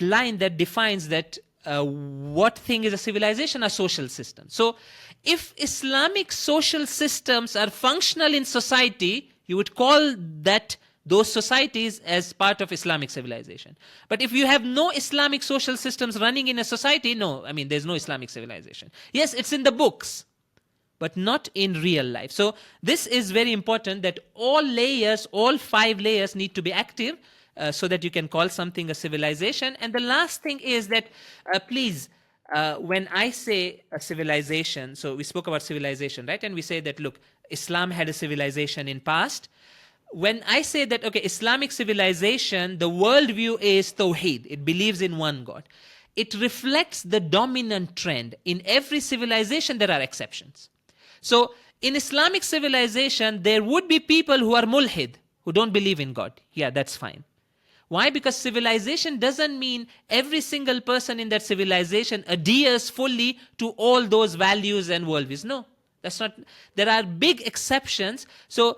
line that defines that what thing is a civilization are social systems. So if Islamic social systems are functional in society, you would call that those societies as part of Islamic civilization. But if you have no Islamic social systems running in a society, no, I mean, there's no Islamic civilization. Yes, it's in the books, but not in real life. So this is very important, that all layers, all 5 layers need to be active so that you can call something a civilization. And the last thing is that please, when I say a civilization, so we spoke about civilization, right? And we say that, look, Islam had a civilization in past. When I say that, okay, Islamic civilization, the worldview is Tawheed. It believes in one God. It reflects the dominant trend. In every civilization, there are exceptions. So in Islamic civilization, there would be people who are mulhid, who don't believe in God. Yeah, that's fine. Why? Because civilization doesn't mean every single person in that civilization adheres fully to all those values and worldviews. No, that's not. There are big exceptions. So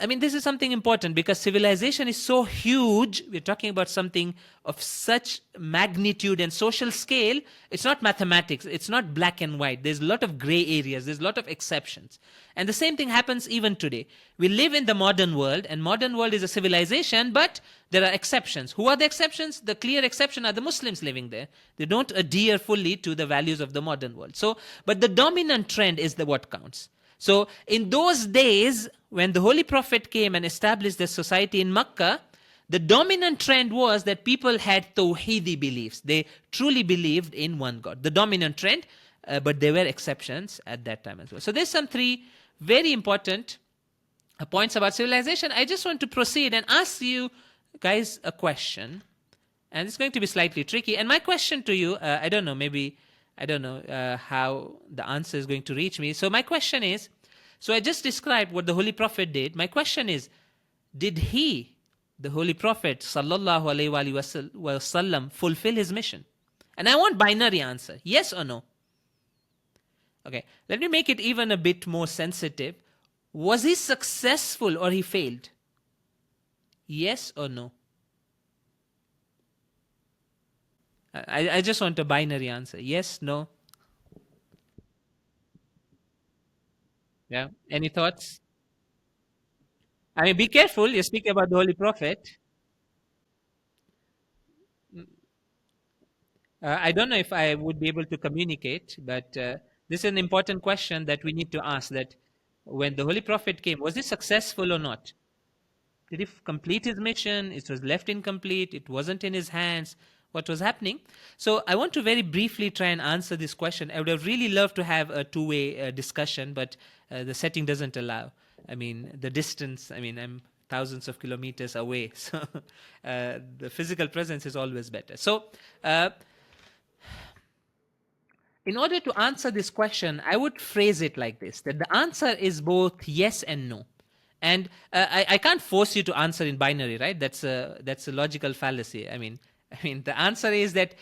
I mean, this is something important because civilization is so huge. We're talking about something of such magnitude and social scale. It's not mathematics. It's not black and white. There's a lot of gray areas. There's a lot of exceptions. And the same thing happens even today. We live in the modern world, and modern world is a civilization, but there are exceptions. Who are the exceptions? The clear exception are the Muslims living there. They don't adhere fully to the values of the modern world. So, but the dominant trend is what counts. So in those days, when the Holy Prophet came and established the society in Makkah, the dominant trend was that people had Tawheedi beliefs. They truly believed in one God. The dominant trend, but there were exceptions at that time as well. So there's some 3 very important points about civilization. I just want to proceed and ask you guys a question. And it's going to be slightly tricky. And my question to you, I don't know, maybe... I don't know how the answer is going to reach me. So my question is, so I just described what the Holy Prophet did. My question is, did he, the Holy Prophet, sallallahu alaihi wasallam, fulfill his mission? And I want binary answer, yes or no. Okay, let me make it even a bit more sensitive. Was he successful or he failed? Yes or no? I just want a binary answer. Yes, no. Yeah. Any thoughts? I mean, be careful. You're speaking about the Holy Prophet. I don't know if I would be able to communicate, but this is an important question that we need to ask, that when the Holy Prophet came, was he successful or not? Did he complete his mission? It was left incomplete. It wasn't in his hands. What was happening? So I want to very briefly try and answer this question. I would have really loved to have a two-way discussion, but the setting doesn't allow. I mean, the distance, I mean, I'm thousands of kilometers away. So the physical presence is always better. So in order to answer this question, I would phrase it like this, that the answer is both yes and no. And I can't force you to answer in binary, right? That's a logical fallacy. I mean, the answer is that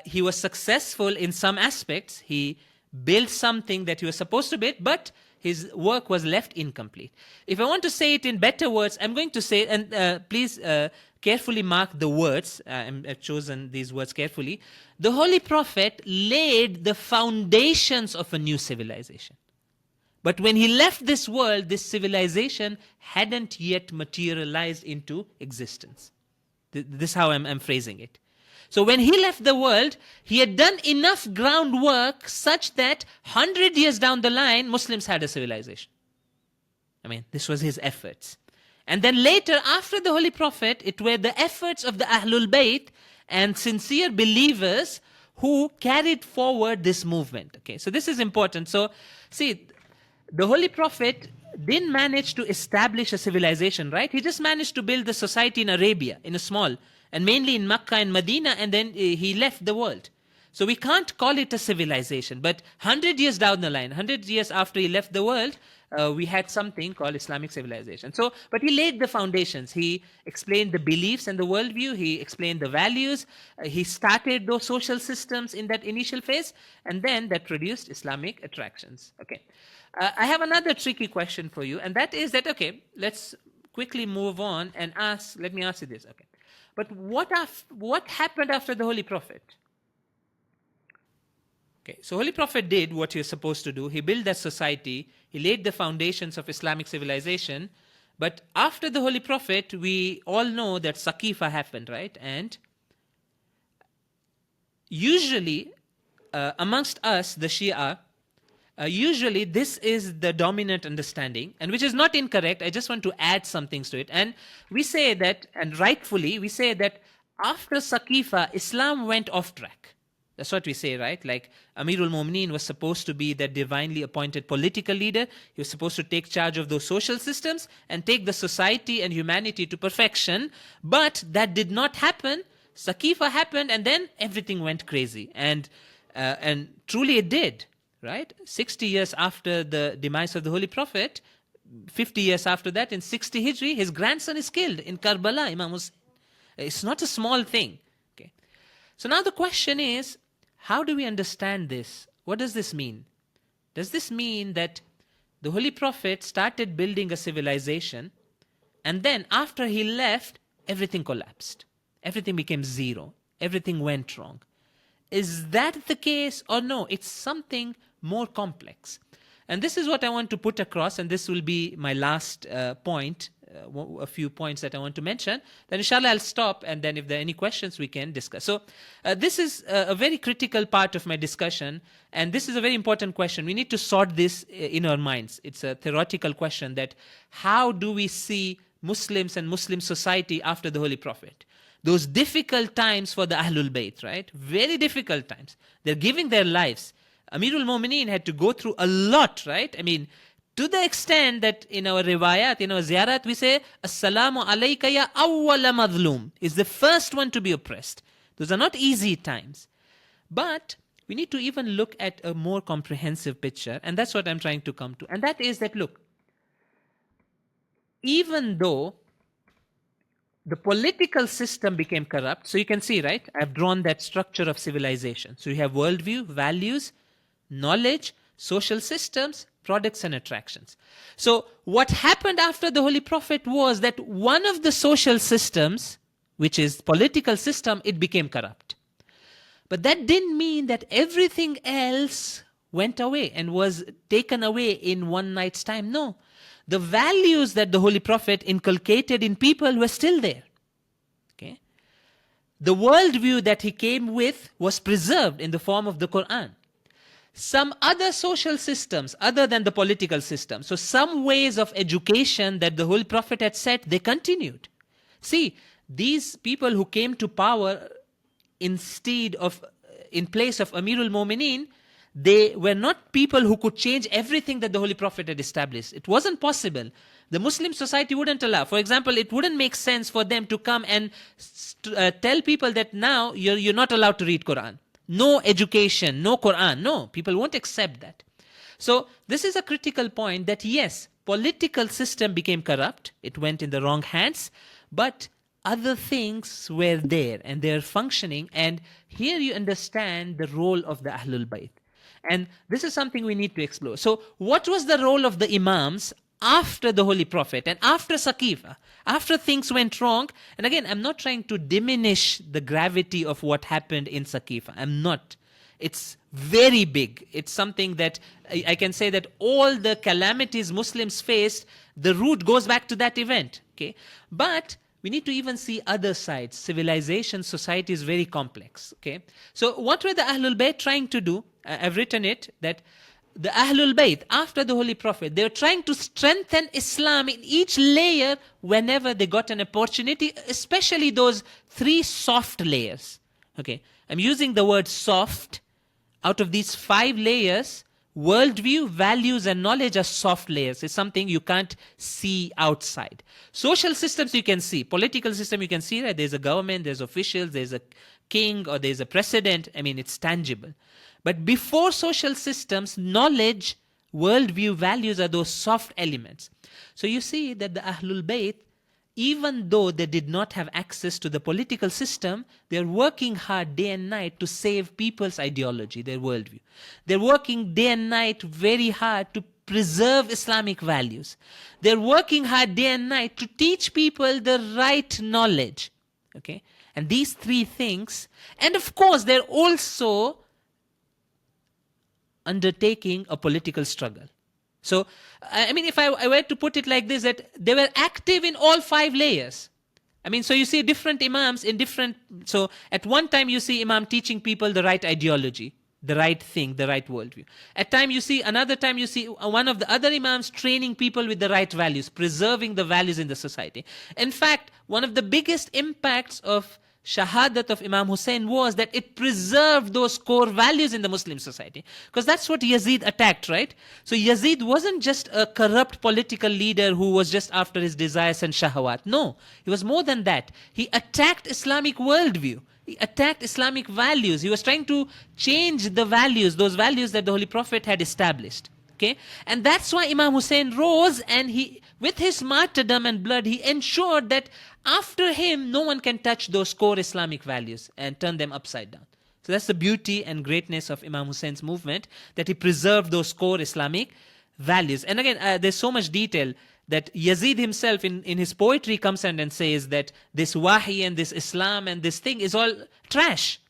he was successful in some aspects. He built something that he was supposed to build, but his work was left incomplete. If I want to say it in better words, I'm going to say, and please carefully mark the words. I've chosen these words carefully. The Holy Prophet laid the foundations of a new civilization. But when he left this world, this civilization hadn't yet materialized into existence. This is how I'm phrasing it. So when he left the world, he had done enough groundwork such that 100 years down the line, Muslims had a civilization. I mean, this was his efforts. And then later, after the Holy Prophet, it were the efforts of the Ahlul Bayt and sincere believers who carried forward this movement. Okay, so this is important. So, see, the Holy Prophet didn't manage to establish a civilization, right? He just managed to build the society in Arabia, in a small, and mainly in Makkah and Medina, and then he left the world. So we can't call it a civilization. But 100 years down the line, 100 years after he left the world, we had something called Islamic civilization. So, but he laid the foundations. He explained the beliefs and the worldview. He explained the values. He started those social systems in that initial phase, and then that produced Islamic attractions. Okay. I have another tricky question for you, and that is that, okay, let's quickly move on and let me ask you this. Okay. But what happened after the Holy Prophet? Okay, so Holy Prophet did what he was supposed to do. He built that society. He laid the foundations of Islamic civilization. But after the Holy Prophet, we all know that Saqifa happened, right? And usually, amongst us, the Shia, usually this is the dominant understanding, and which is not incorrect. I just want to add some things to it. And we say that, and rightfully, we say that after Saqifa, Islam went off track. That's what we say, right? Like Amirul Mu'mineen was supposed to be the divinely appointed political leader. He was supposed to take charge of those social systems and take the society and humanity to perfection. But that did not happen. Saqifa happened, and then everything went crazy. And truly it did, right? 60 years after the demise of the Holy Prophet, 50 years after that, in 60 Hijri, his grandson is killed in Karbala, Imam Hussein. It's not a small thing. Okay. So now the question is, how do we understand this? What does this mean? Does this mean that the Holy Prophet started building a civilization, and then after he left, everything collapsed? Everything became zero. Everything went wrong. Is that the case or no? It's something more complex. And this is what I want to put across, and this will be my last point, a few points that I want to mention. Then inshallah I'll stop, and then if there are any questions we can discuss. So this is a very critical part of my discussion, and this is a very important question. We need to sort this in our minds. It's a theoretical question that how do we see Muslims and Muslim society after the Holy Prophet? Those difficult times for the Ahlul Bayt, right? Very difficult times. They're giving their lives. Amirul Mu'mineen had to go through a lot, right? I mean, to the extent that in our riwayat, in our ziyarat, we say, Assalamu alayka ya awwala madhlum, is the first one to be oppressed. Those are not easy times. But we need to even look at a more comprehensive picture, and that's what I'm trying to come to. And that is that, look, even though the political system became corrupt, so you can see, right? I've drawn that structure of civilization. So you have worldview, values, knowledge, social systems, products and attractions. So what happened after the Holy Prophet was that one of the social systems, which is political system, it became corrupt. But that didn't mean that everything else went away and was taken away in one night's time. No. The values that the Holy Prophet inculcated in people were still there. Okay? The worldview that he came with was preserved in the form of the Quran. Some other social systems other than the political system, so some ways of education that the Holy Prophet had set, they continued. See, these people who came to power in place of Amirul Mu'mineen, they were not people who could change everything that the Holy Prophet had established. It wasn't possible. The Muslim society wouldn't allow. For example, it wouldn't make sense for them to come and tell people that now you're not allowed to read Quran. No education, no Quran. No, people won't accept that. So this is a critical point that yes, political system became corrupt. It went in the wrong hands. But other things were there and they're functioning. And here you understand the role of the Ahlul Bayt. And this is something we need to explore. So what was the role of the Imams after the Holy Prophet and after Saqifa, after things went wrong? And again, I'm not trying to diminish the gravity of what happened in Saqifa. I'm not. It's very big. It's something that I can say that all the calamities Muslims faced, the root goes back to that event. Okay, but we need to even see other sides. Civilization, society is very complex. Okay, so what were the Ahlul Bayt trying to do? I've written it that the Ahlul Bayt, after the Holy Prophet, they were trying to strengthen Islam in each layer whenever they got an opportunity, especially those 3 soft layers. Okay, I'm using the word soft. Out of these 5 layers, worldview, values, and knowledge are soft layers. It's something you can't see outside. Social systems you can see. Political system you can see, right? There's a government, there's officials, there's a king, or there's a president. I mean, it's tangible. But before social systems, knowledge, worldview, values are those soft elements. So you see that the Ahlul Bayt, even though they did not have access to the political system, they're working hard day and night to save people's ideology, their worldview. They're working day and night very hard to preserve Islamic values. They're working hard day and night to teach people the right knowledge. Okay? And these 3 things, and of course, they're also undertaking a political struggle. So, I mean, if I were to put it like this, that they were active in all 5 layers. I mean, so you see different imams in different. So at one time you see imam teaching people the right ideology, the right thing, the right worldview. At time you see another time you see one of the other imams training people with the right values, preserving the values in the society. In fact, one of the biggest impacts of Shahadat of Imam Hussein was that it preserved those core values in the Muslim society. Because that's what Yazid attacked, right? So Yazid wasn't just a corrupt political leader who was just after his desires and shahawat. No, he was more than that. He attacked Islamic worldview. He attacked Islamic values. He was trying to change the values, those values that the Holy Prophet had established. Okay? And that's why Imam Hussein rose, and he, with his martyrdom and blood, he ensured that after him, no one can touch those core Islamic values and turn them upside down. So that's the beauty and greatness of Imam Hussein's movement, that he preserved those core Islamic values. And again, there's so much detail that Yazid himself in his poetry comes and says that this wahi and this Islam and this thing is all trash.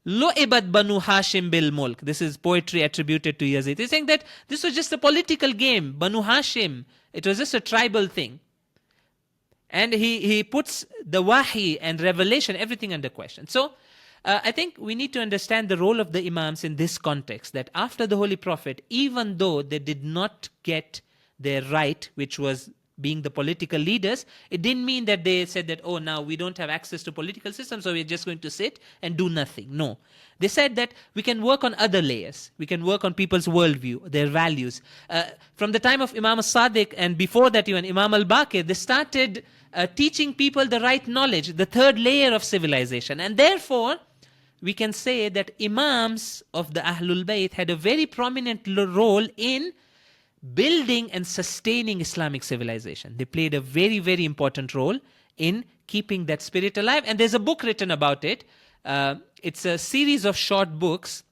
Lo'ibat Banu Hashim bil mulk. This is poetry attributed to Yazid. He's saying that this was just a political game. Banu Hashim, it was just a tribal thing. And he puts the wahi and revelation, everything under question. So I think we need to understand the role of the imams in this context, that after the Holy Prophet, even though they did not get their right, which was being the political leaders, it didn't mean that they said that, oh, now we don't have access to political systems, so we're just going to sit and do nothing. No. They said that we can work on other layers. We can work on people's worldview, their values. From the time of Imam al-Sadiq and before that even Imam al-Baqir, they started teaching people the right knowledge, the third layer of civilization. And therefore, we can say that imams of the Ahlul Bayt had a very prominent role in building and sustaining Islamic civilization. They played a very, very important role in keeping that spirit alive. And there's a book written about it. It's a series of short books.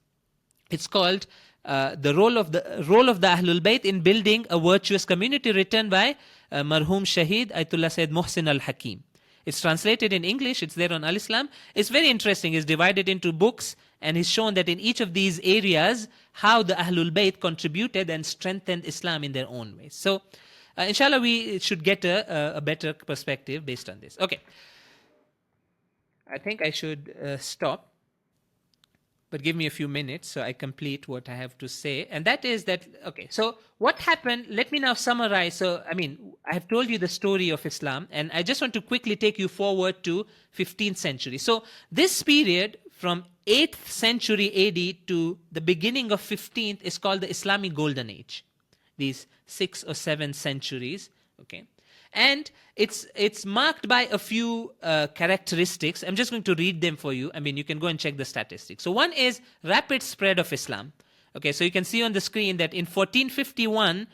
It's called the role of the Ahlul Bayt in building a virtuous community, written by Marhum Shaheed Ayatollah Sayyid Muhsin al-Hakim. It's translated in English. It's there on Al-Islam. It's very interesting. It's divided into books, and it's shown that in each of these areas, how the Ahlul Bayt contributed and strengthened Islam in their own ways. So, inshallah, we should get a better perspective based on this. Okay. I think I should stop. But give me a few minutes so I complete what I have to say. And that is that, okay, so what happened, let me now summarize. So, I mean, I have told you the story of Islam, and I just want to quickly take you forward to 15th century. So, this period from 8th century AD to the beginning of 15th is called the Islamic Golden Age. These 6 or 7 centuries, okay. And it's marked by a few characteristics. I'm just going to read them for you. I mean, you can go and check the statistics. So one is rapid spread of Islam. Okay, so you can see on the screen that in 1451,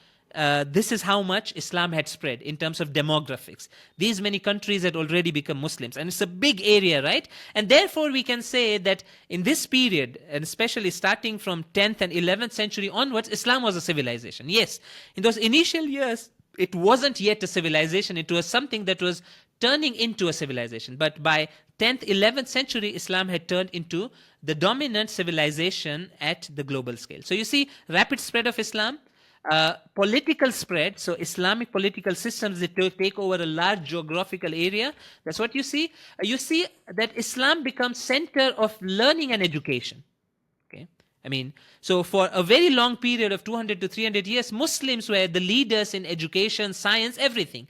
this is how much Islam had spread in terms of demographics. These many countries had already become Muslims. And it's a big area, right? And therefore, we can say that in this period, and especially starting from 10th and 11th century onwards, Islam was a civilization. Yes, in those initial years, it wasn't yet a civilization. It was something that was turning into a civilization. But by 10th, 11th century, Islam had turned into the dominant civilization at the global scale. So you see rapid spread of Islam, political spread. So Islamic political systems that take over a large geographical area. That's what you see. You see that Islam becomes center of learning and education. Okay. I mean, so for a very long period of 200 to 300 years, Muslims were the leaders in education, science, everything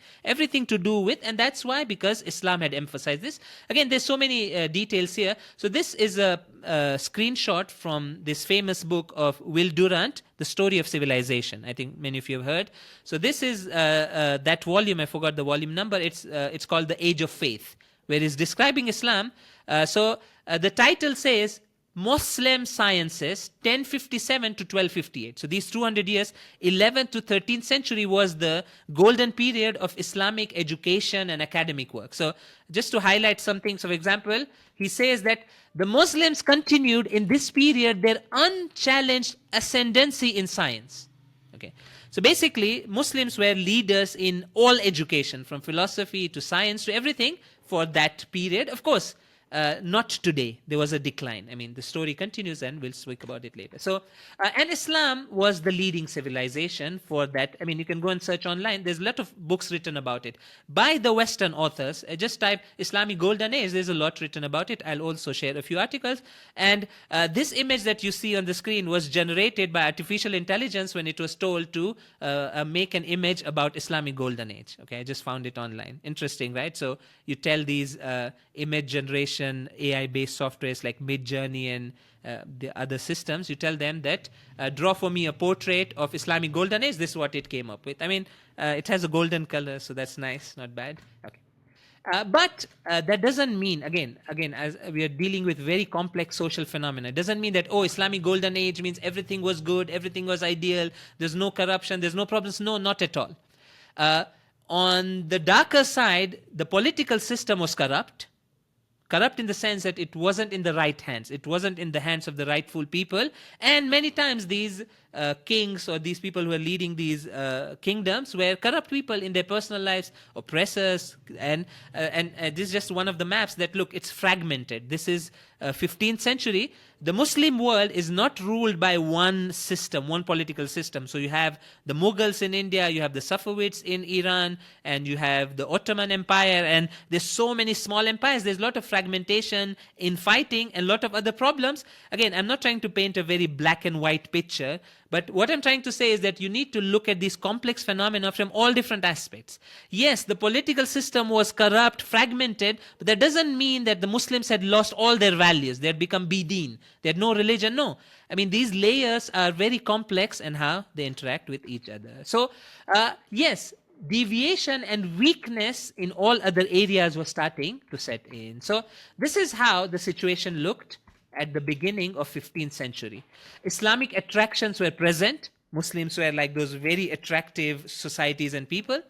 to do with, and that's why, because Islam had emphasized this. Again, there's so many details here. So this is a screenshot from this famous book of Will Durant, The Story of Civilization. I think many of you have heard. So this is that volume. I forgot the volume number. It's called The Age of Faith, where he's describing Islam. So the title says, Muslim Sciences, 1057 to 1258. So these 200 years, 11th to 13th century was the golden period of Islamic education and academic work. So just to highlight some things, for example, he says that the Muslims continued in this period their unchallenged ascendancy in science. Okay. So basically, Muslims were leaders in all education, from philosophy to science to everything for that period. Of course, not today. There was a decline. I mean, the story continues and we'll speak about it later. So, and Islam was the leading civilization for that. I mean, you can go and search online. There's a lot of books written about it by the Western authors. Just type Islamic Golden Age. There's a lot written about it. I'll also share a few articles. And this image that you see on the screen was generated by artificial intelligence when it was told to make an image about Islamic Golden Age. Okay, I just found it online. Interesting, right? So you tell these image generation AI-based softwares like Midjourney and the other systems, you tell them that draw for me a portrait of Islamic Golden Age. This is what it came up with. I mean, it has a golden color, so that's nice, not bad. Okay. But that doesn't mean, again, as we are dealing with very complex social phenomena, it doesn't mean that, oh, Islamic Golden Age means everything was good, everything was ideal, there's no corruption, there's no problems. No, not at all. On the darker side, the political system was corrupt in the sense that it wasn't in the right hands. It wasn't in the hands of the rightful people. And many times these kings or these people who are leading these kingdoms were corrupt people in their personal lives, oppressors. And this is just one of the maps that, look, it's fragmented. This is 15th century. The Muslim world is not ruled by one system, one political system. So you have the Mughals in India, you have the Safavids in Iran, and you have the Ottoman Empire, and there's so many small empires. There's a lot of fragmentation, infighting, and a lot of other problems. Again, I'm not trying to paint a very black and white picture, but what I'm trying to say is that you need to look at these complex phenomena from all different aspects. Yes, the political system was corrupt, fragmented, but that doesn't mean that the Muslims had lost all their values. They had become bideen. They had no religion. No. I mean, these layers are very complex in how they interact with each other. So, yes, deviation and weakness in all other areas were starting to set in. So, this is how the situation looked at the beginning of 15th century. Islamic attractions were present. Muslims were like those very attractive societies and people.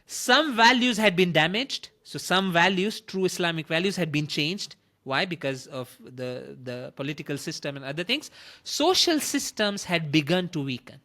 Some values had been damaged. So some values, true Islamic values, had been changed. Why? Because of the political system and other things. Social systems had begun to weaken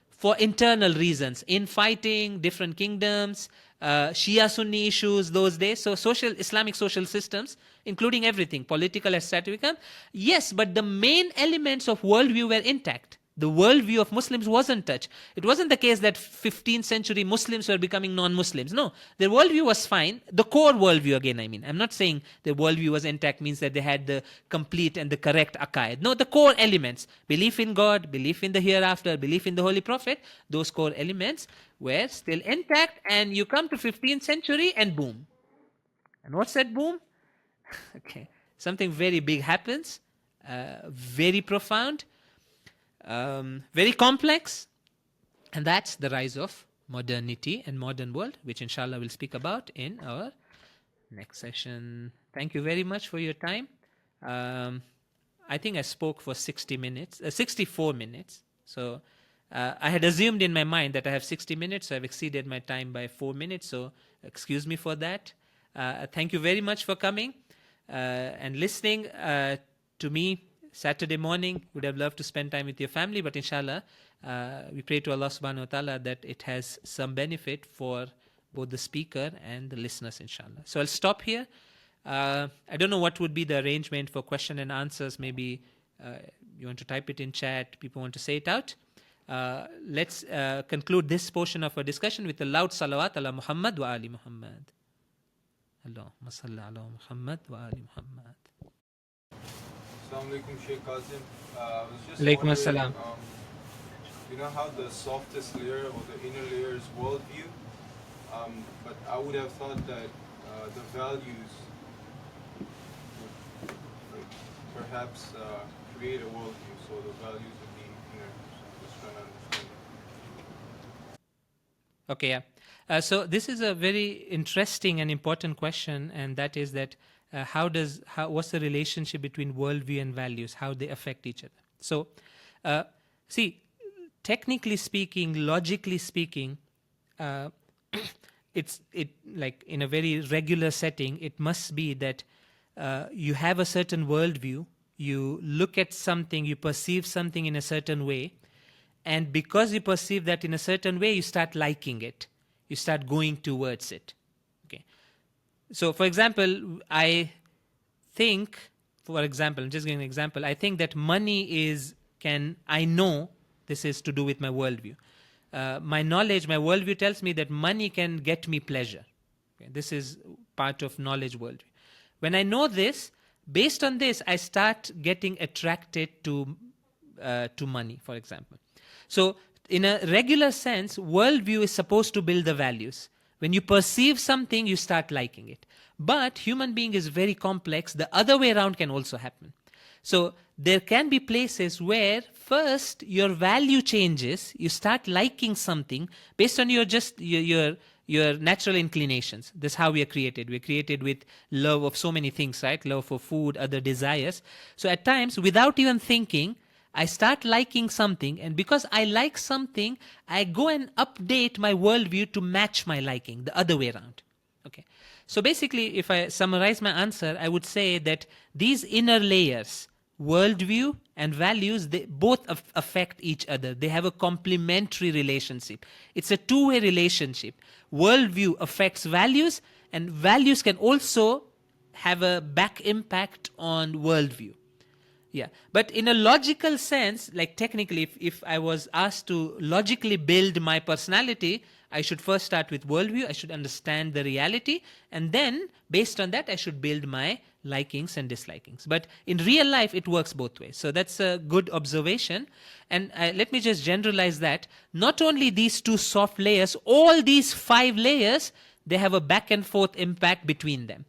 for internal reasons, infighting, different kingdoms, Shia Sunni issues those days. So Islamic social systems, including everything, political, has started to become. Yes, but the main elements of worldview were intact. The worldview of Muslims wasn't touched. It wasn't the case that 15th century Muslims were becoming non-Muslims. No, their worldview was fine. The core worldview, again, I mean, I'm not saying their worldview was intact means that they had the complete and the correct aqaid. No, the core elements, belief in God, belief in the hereafter, belief in the Holy Prophet, those core elements were still intact. And you come to 15th century and boom. And what's that boom? Okay, something very big happens, very profound, very complex, and that's the rise of modernity and modern world, which inshallah we'll speak about in our next session. Thank you very much for your time. I think I spoke for 64 minutes. So I had assumed in my mind that I have 60 minutes, so I've exceeded my time by 4 minutes, so excuse me for that. Thank you very much for coming and listening to me. Saturday morning, would have loved to spend time with your family, but inshallah, we pray to Allah subhanahu wa ta'ala that it has some benefit for both the speaker and the listeners, inshallah. So I'll stop here. I don't know what would be the arrangement for question and answers. Maybe you want to type it in chat, people want to say it out. Let's conclude this portion of our discussion with a loud salawat ala Muhammad wa ali Muhammad. Allahumma salli ala Muhammad wa ali Muhammad. Assalamu alaikum, Shaykh Kazim. I was just Alaikum wondering, assalam. you know how the softest layer or the inner layer is worldview, but I would have thought that the values would perhaps create a worldview, so the values would be inner. So I'm just trying to understand that. Okay, yeah. So this is a very interesting and important question, and that is that what's the relationship between worldview and values, how they affect each other. So, see, technically speaking, logically speaking, it like in a very regular setting, it must be that you have a certain worldview, you look at something, you perceive something in a certain way, and because you perceive that in a certain way, you start liking it, you start going towards it. Okay. So, for example, I think, for example, I'm just giving an example, I think that money I know this is to do with my worldview. My knowledge, my worldview tells me that money can get me pleasure. Okay, this is part of knowledge worldview. When I know this, based on this, I start getting attracted to money, for example. So, in a regular sense, worldview is supposed to build the values. When you perceive something, you start liking it. But human being is very complex. The other way around can also happen. So there can be places where first your value changes. You start liking something based on your natural inclinations. That's how we are created. We're created with love of so many things, right? Love for food, other desires. So at times, without even thinking, I start liking something, and because I like something, I go and update my worldview to match my liking, the other way around. Okay. So basically, if I summarize my answer, I would say that these inner layers, worldview and values, they both affect each other. They have a complementary relationship. It's a two-way relationship. Worldview affects values, and values can also have a back impact on worldview. Yeah, but in a logical sense, like technically, if I was asked to logically build my personality, I should first start with worldview. I should understand the reality, and then based on that, I should build my likings and dislikings. But in real life, it works both ways. So that's a good observation. And let me just generalize that. Not only these two soft layers, all these 5 layers, they have a back and forth impact between them.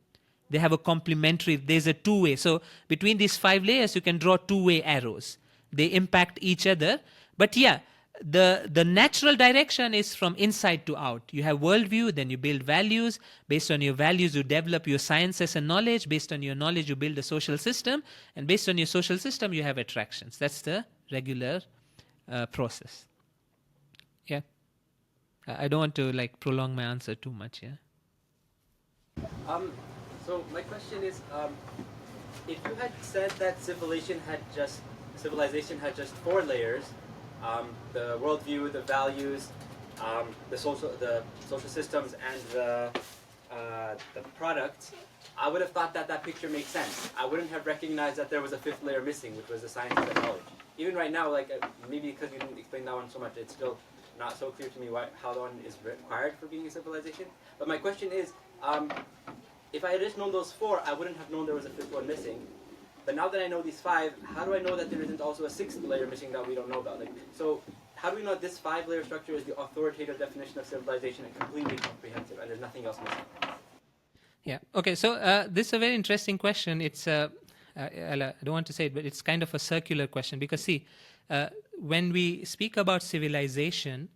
They have a complementary, there's a two-way. So between these 5 layers, you can draw two-way arrows. They impact each other. But yeah, the natural direction is from inside to out. You have worldview, then you build values. Based on your values, you develop your sciences and knowledge. Based on your knowledge, you build a social system. And based on your social system, you have attractions. That's the regular process. Yeah. I don't want to prolong my answer too much, yeah. So my question is, if you had said that civilization had just 4 layers, the worldview, the values, the social systems, and the products, I would have thought that picture makes sense. I wouldn't have recognized that there was a 5th layer missing, which was the science and the knowledge. Even right now, maybe because you didn't explain that one so much, it's still not so clear to me how that one is required for being a civilization. But my question is, if I had just known those 4, I wouldn't have known there was a 5th one missing. But now that I know these 5, how do I know that there isn't also a 6th layer missing that we don't know about? So how do we know that this 5-layer structure is the authoritative definition of civilization and completely comprehensive, and there's nothing else missing? Yeah. Okay. So this is a very interesting question. It's I don't want to say it, but it's kind of a circular question because see, when we speak about civilization,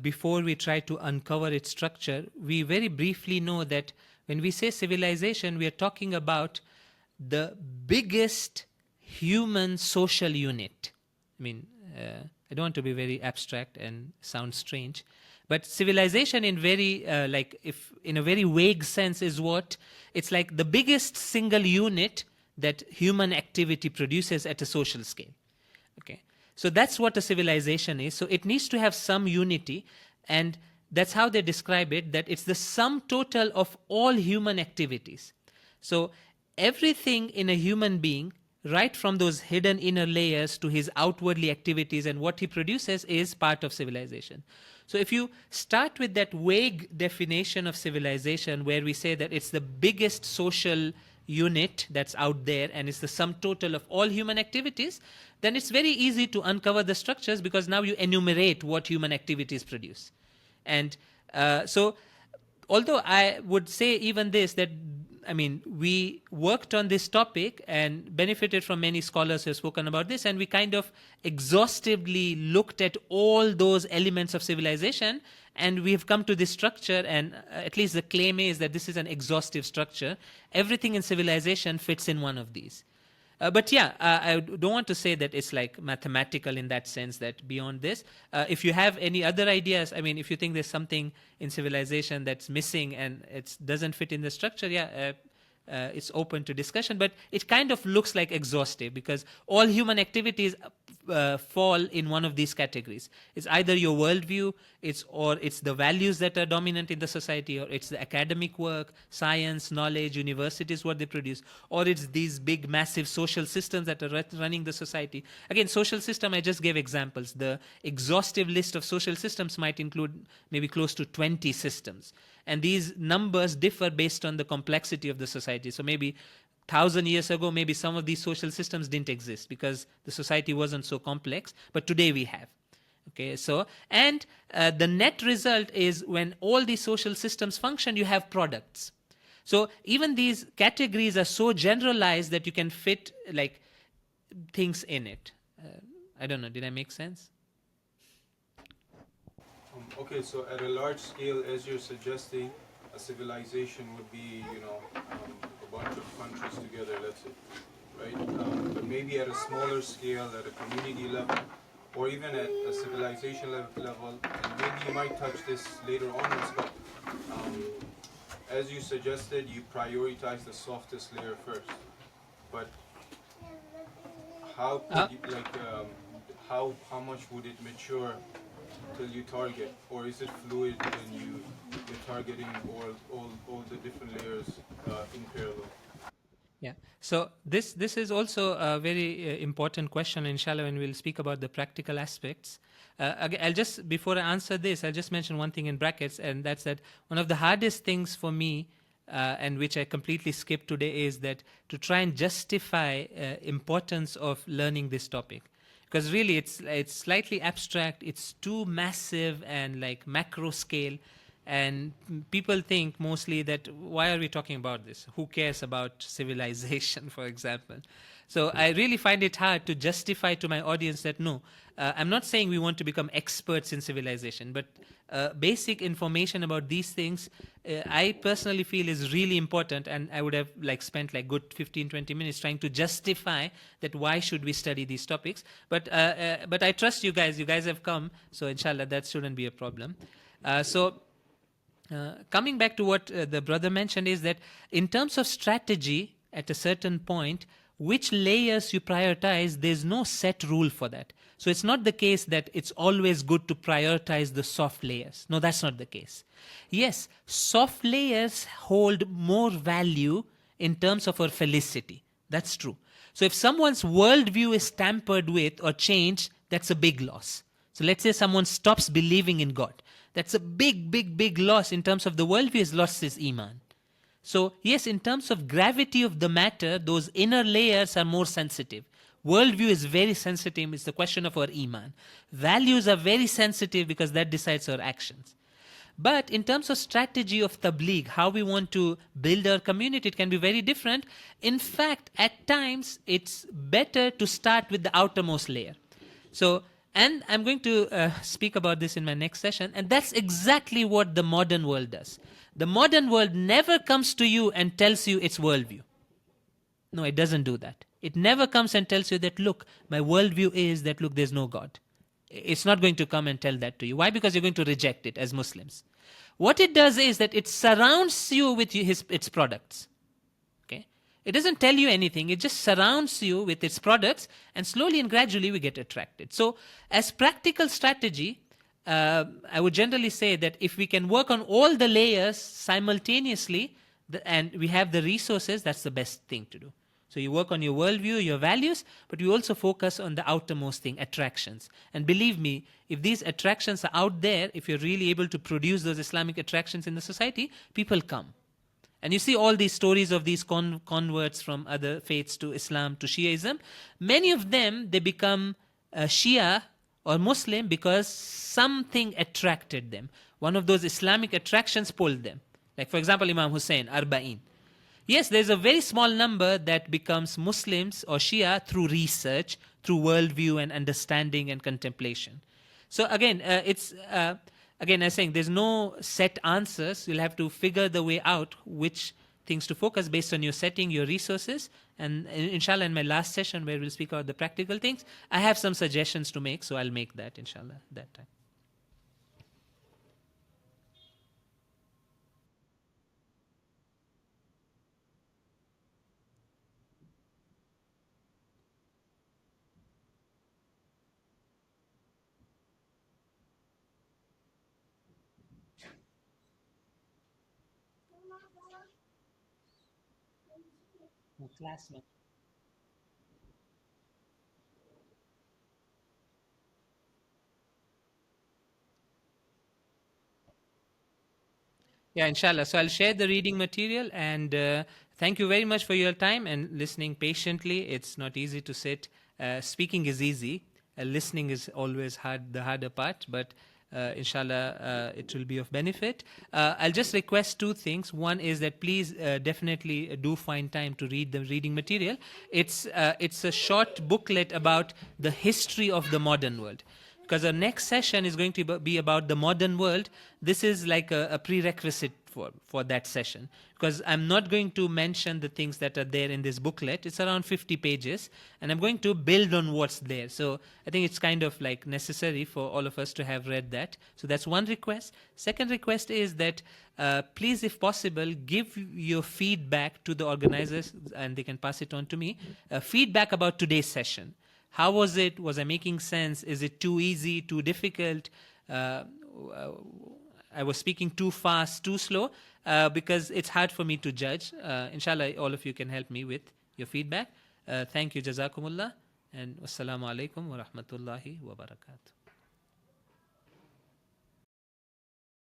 before we try to uncover its structure, we very briefly know that when we say civilization, we are talking about the biggest human social unit. I mean, I don't want to be very abstract and sound strange, but civilization in very if in a very vague sense is what it's like the biggest single unit that human activity produces at a social scale. Okay, so that's what a civilization is. So it needs to have some unity, and that's how they describe it, that it's the sum total of all human activities. So everything in a human being, right from those hidden inner layers to his outwardly activities and what he produces, is part of civilization. So if you start with that vague definition of civilization where we say that it's the biggest social unit that's out there and it's the sum total of all human activities, then it's very easy to uncover the structures because now you enumerate what human activities produce. And so although I would say even this, that I mean, we worked on this topic and benefited from many scholars who have spoken about this, and we kind of exhaustively looked at all those elements of civilization, and we have come to this structure, and at least the claim is that this is an exhaustive structure. Everything in civilization fits in one of these. But yeah, I don't want to say that it's like mathematical in that sense, that beyond this. If you have any other ideas, I mean, if you think there's something in civilization that's missing and it doesn't fit in the structure, yeah, it's open to discussion. But it kind of looks like exhaustive because all human activities fall in one of these categories. It's either your worldview, it's the values that are dominant in the society, or it's the academic work, science, knowledge, universities, what they produce, or it's these big, massive social systems that are running the society. Again, social system, I just gave examples. The exhaustive list of social systems might include maybe close to 20 systems. And these numbers differ based on the complexity of the society. So maybe 1,000 years ago, maybe some of these social systems didn't exist because the society wasn't so complex, but today we have. Okay, so, and the net result is when all these social systems function, you have products. So even these categories are so generalized that you can fit like things in it. I don't know, did I make sense? Okay, so at a large scale, as you're suggesting, a civilization would be, a bunch of countries together, let's say, right? But maybe at a smaller scale, at a community level, or even at a civilization level, and maybe you might touch this later on as well. As you suggested, you prioritize the softest layer first. But how could you, how much would it mature till you target, or is it fluid when you're targeting all the different layers in parallel? Yeah. So this is also a very important question, inshallah, when we'll speak about the practical aspects. I'll just, before I answer this, I'll just mention one thing in brackets, and that's that one of the hardest things for me, and which I completely skipped today, is that to try and justify importance of learning this topic. Because really it's slightly abstract, it's too massive and like macro scale, and people think mostly that why are we talking about this? Who cares about civilization, for example? So I really find it hard to justify to my audience that no, I'm not saying we want to become experts in civilization, but basic information about these things I personally feel is really important, and I would have like spent like good 15-20 minutes trying to justify that why should we study these topics. But I trust you guys have come, so inshallah that shouldn't be a problem. Coming back to what the brother mentioned is that in terms of strategy, at a certain point, which layers you prioritize, there's no set rule for that. So it's not the case that it's always good to prioritize the soft layers. No, that's not the case. Yes, soft layers hold more value in terms of our felicity. That's true. So if someone's worldview is tampered with or changed, that's a big loss. So let's say someone stops believing in God. That's a big loss in terms of the worldview has lost his iman. So yes, in terms of gravity of the matter, those inner layers are more sensitive. Worldview is very sensitive. It's the question of our iman. Values are very sensitive because that decides our actions. But in terms of strategy of tabligh, how we want to build our community, it can be very different. In fact, at times, it's better to start with the outermost layer. So, and I'm going to speak about this in my next session, and that's exactly what the modern world does. The modern world never comes to you and tells you its worldview. No, it doesn't do that. It never comes and tells you that, look, my worldview is that, look, there's no God. It's not going to come and tell that to you. Why? Because you're going to reject it as Muslims. What it does is that it surrounds you with its products. Okay? It doesn't tell you anything. It just surrounds you with its products, and slowly and gradually we get attracted. So as practical strategy, I would generally say that if we can work on all the layers simultaneously, and we have the resources, that's the best thing to do. So you work on your worldview, your values, but you also focus on the outermost thing, attractions. And believe me, if these attractions are out there, if you're really able to produce those Islamic attractions in the society, people come. And you see all these stories of these converts from other faiths to Islam, to Shiaism. Many of them, they become Shia or Muslim because something attracted them. One of those Islamic attractions pulled them. Like for example, Imam Hussein, Arba'in. Yes, there's a very small number that becomes Muslims or Shia through research, through worldview and understanding and contemplation. So again, again, I'm saying there's no set answers. You'll have to figure the way out which things to focus based on your setting, your resources. And inshallah, in my last session where we'll speak about the practical things, I have some suggestions to make, so I'll make that, inshallah, that time. class now. Yeah, inshallah. So I'll share the reading material, and thank you very much for your time and listening patiently. It's not easy to sit. Speaking is easy. Listening is always hard, the harder part, but inshallah, it will be of benefit. I'll just request two things. One is that please definitely do find time to read the reading material. It's a short booklet about the history of the modern world, because our next session is going to be about the modern world. This is like a prerequisite for that session, because I'm not going to mention the things that are there in this booklet. It's around 50 pages, and I'm going to build on what's there. So I think it's kind of like necessary for all of us to have read that. So that's one request. Second request is that please, if possible, give your feedback to the organizers, and they can pass it on to me. Feedback about today's session. How was it? Was I making sense? Is it too easy, too difficult? Uh, I was speaking too fast, too slow, because it's hard for me to judge. Inshallah, all of you can help me with your feedback. Thank you, Jazakumullah, and wassalamu alaikum wa rahmatullahi wa barakatuh.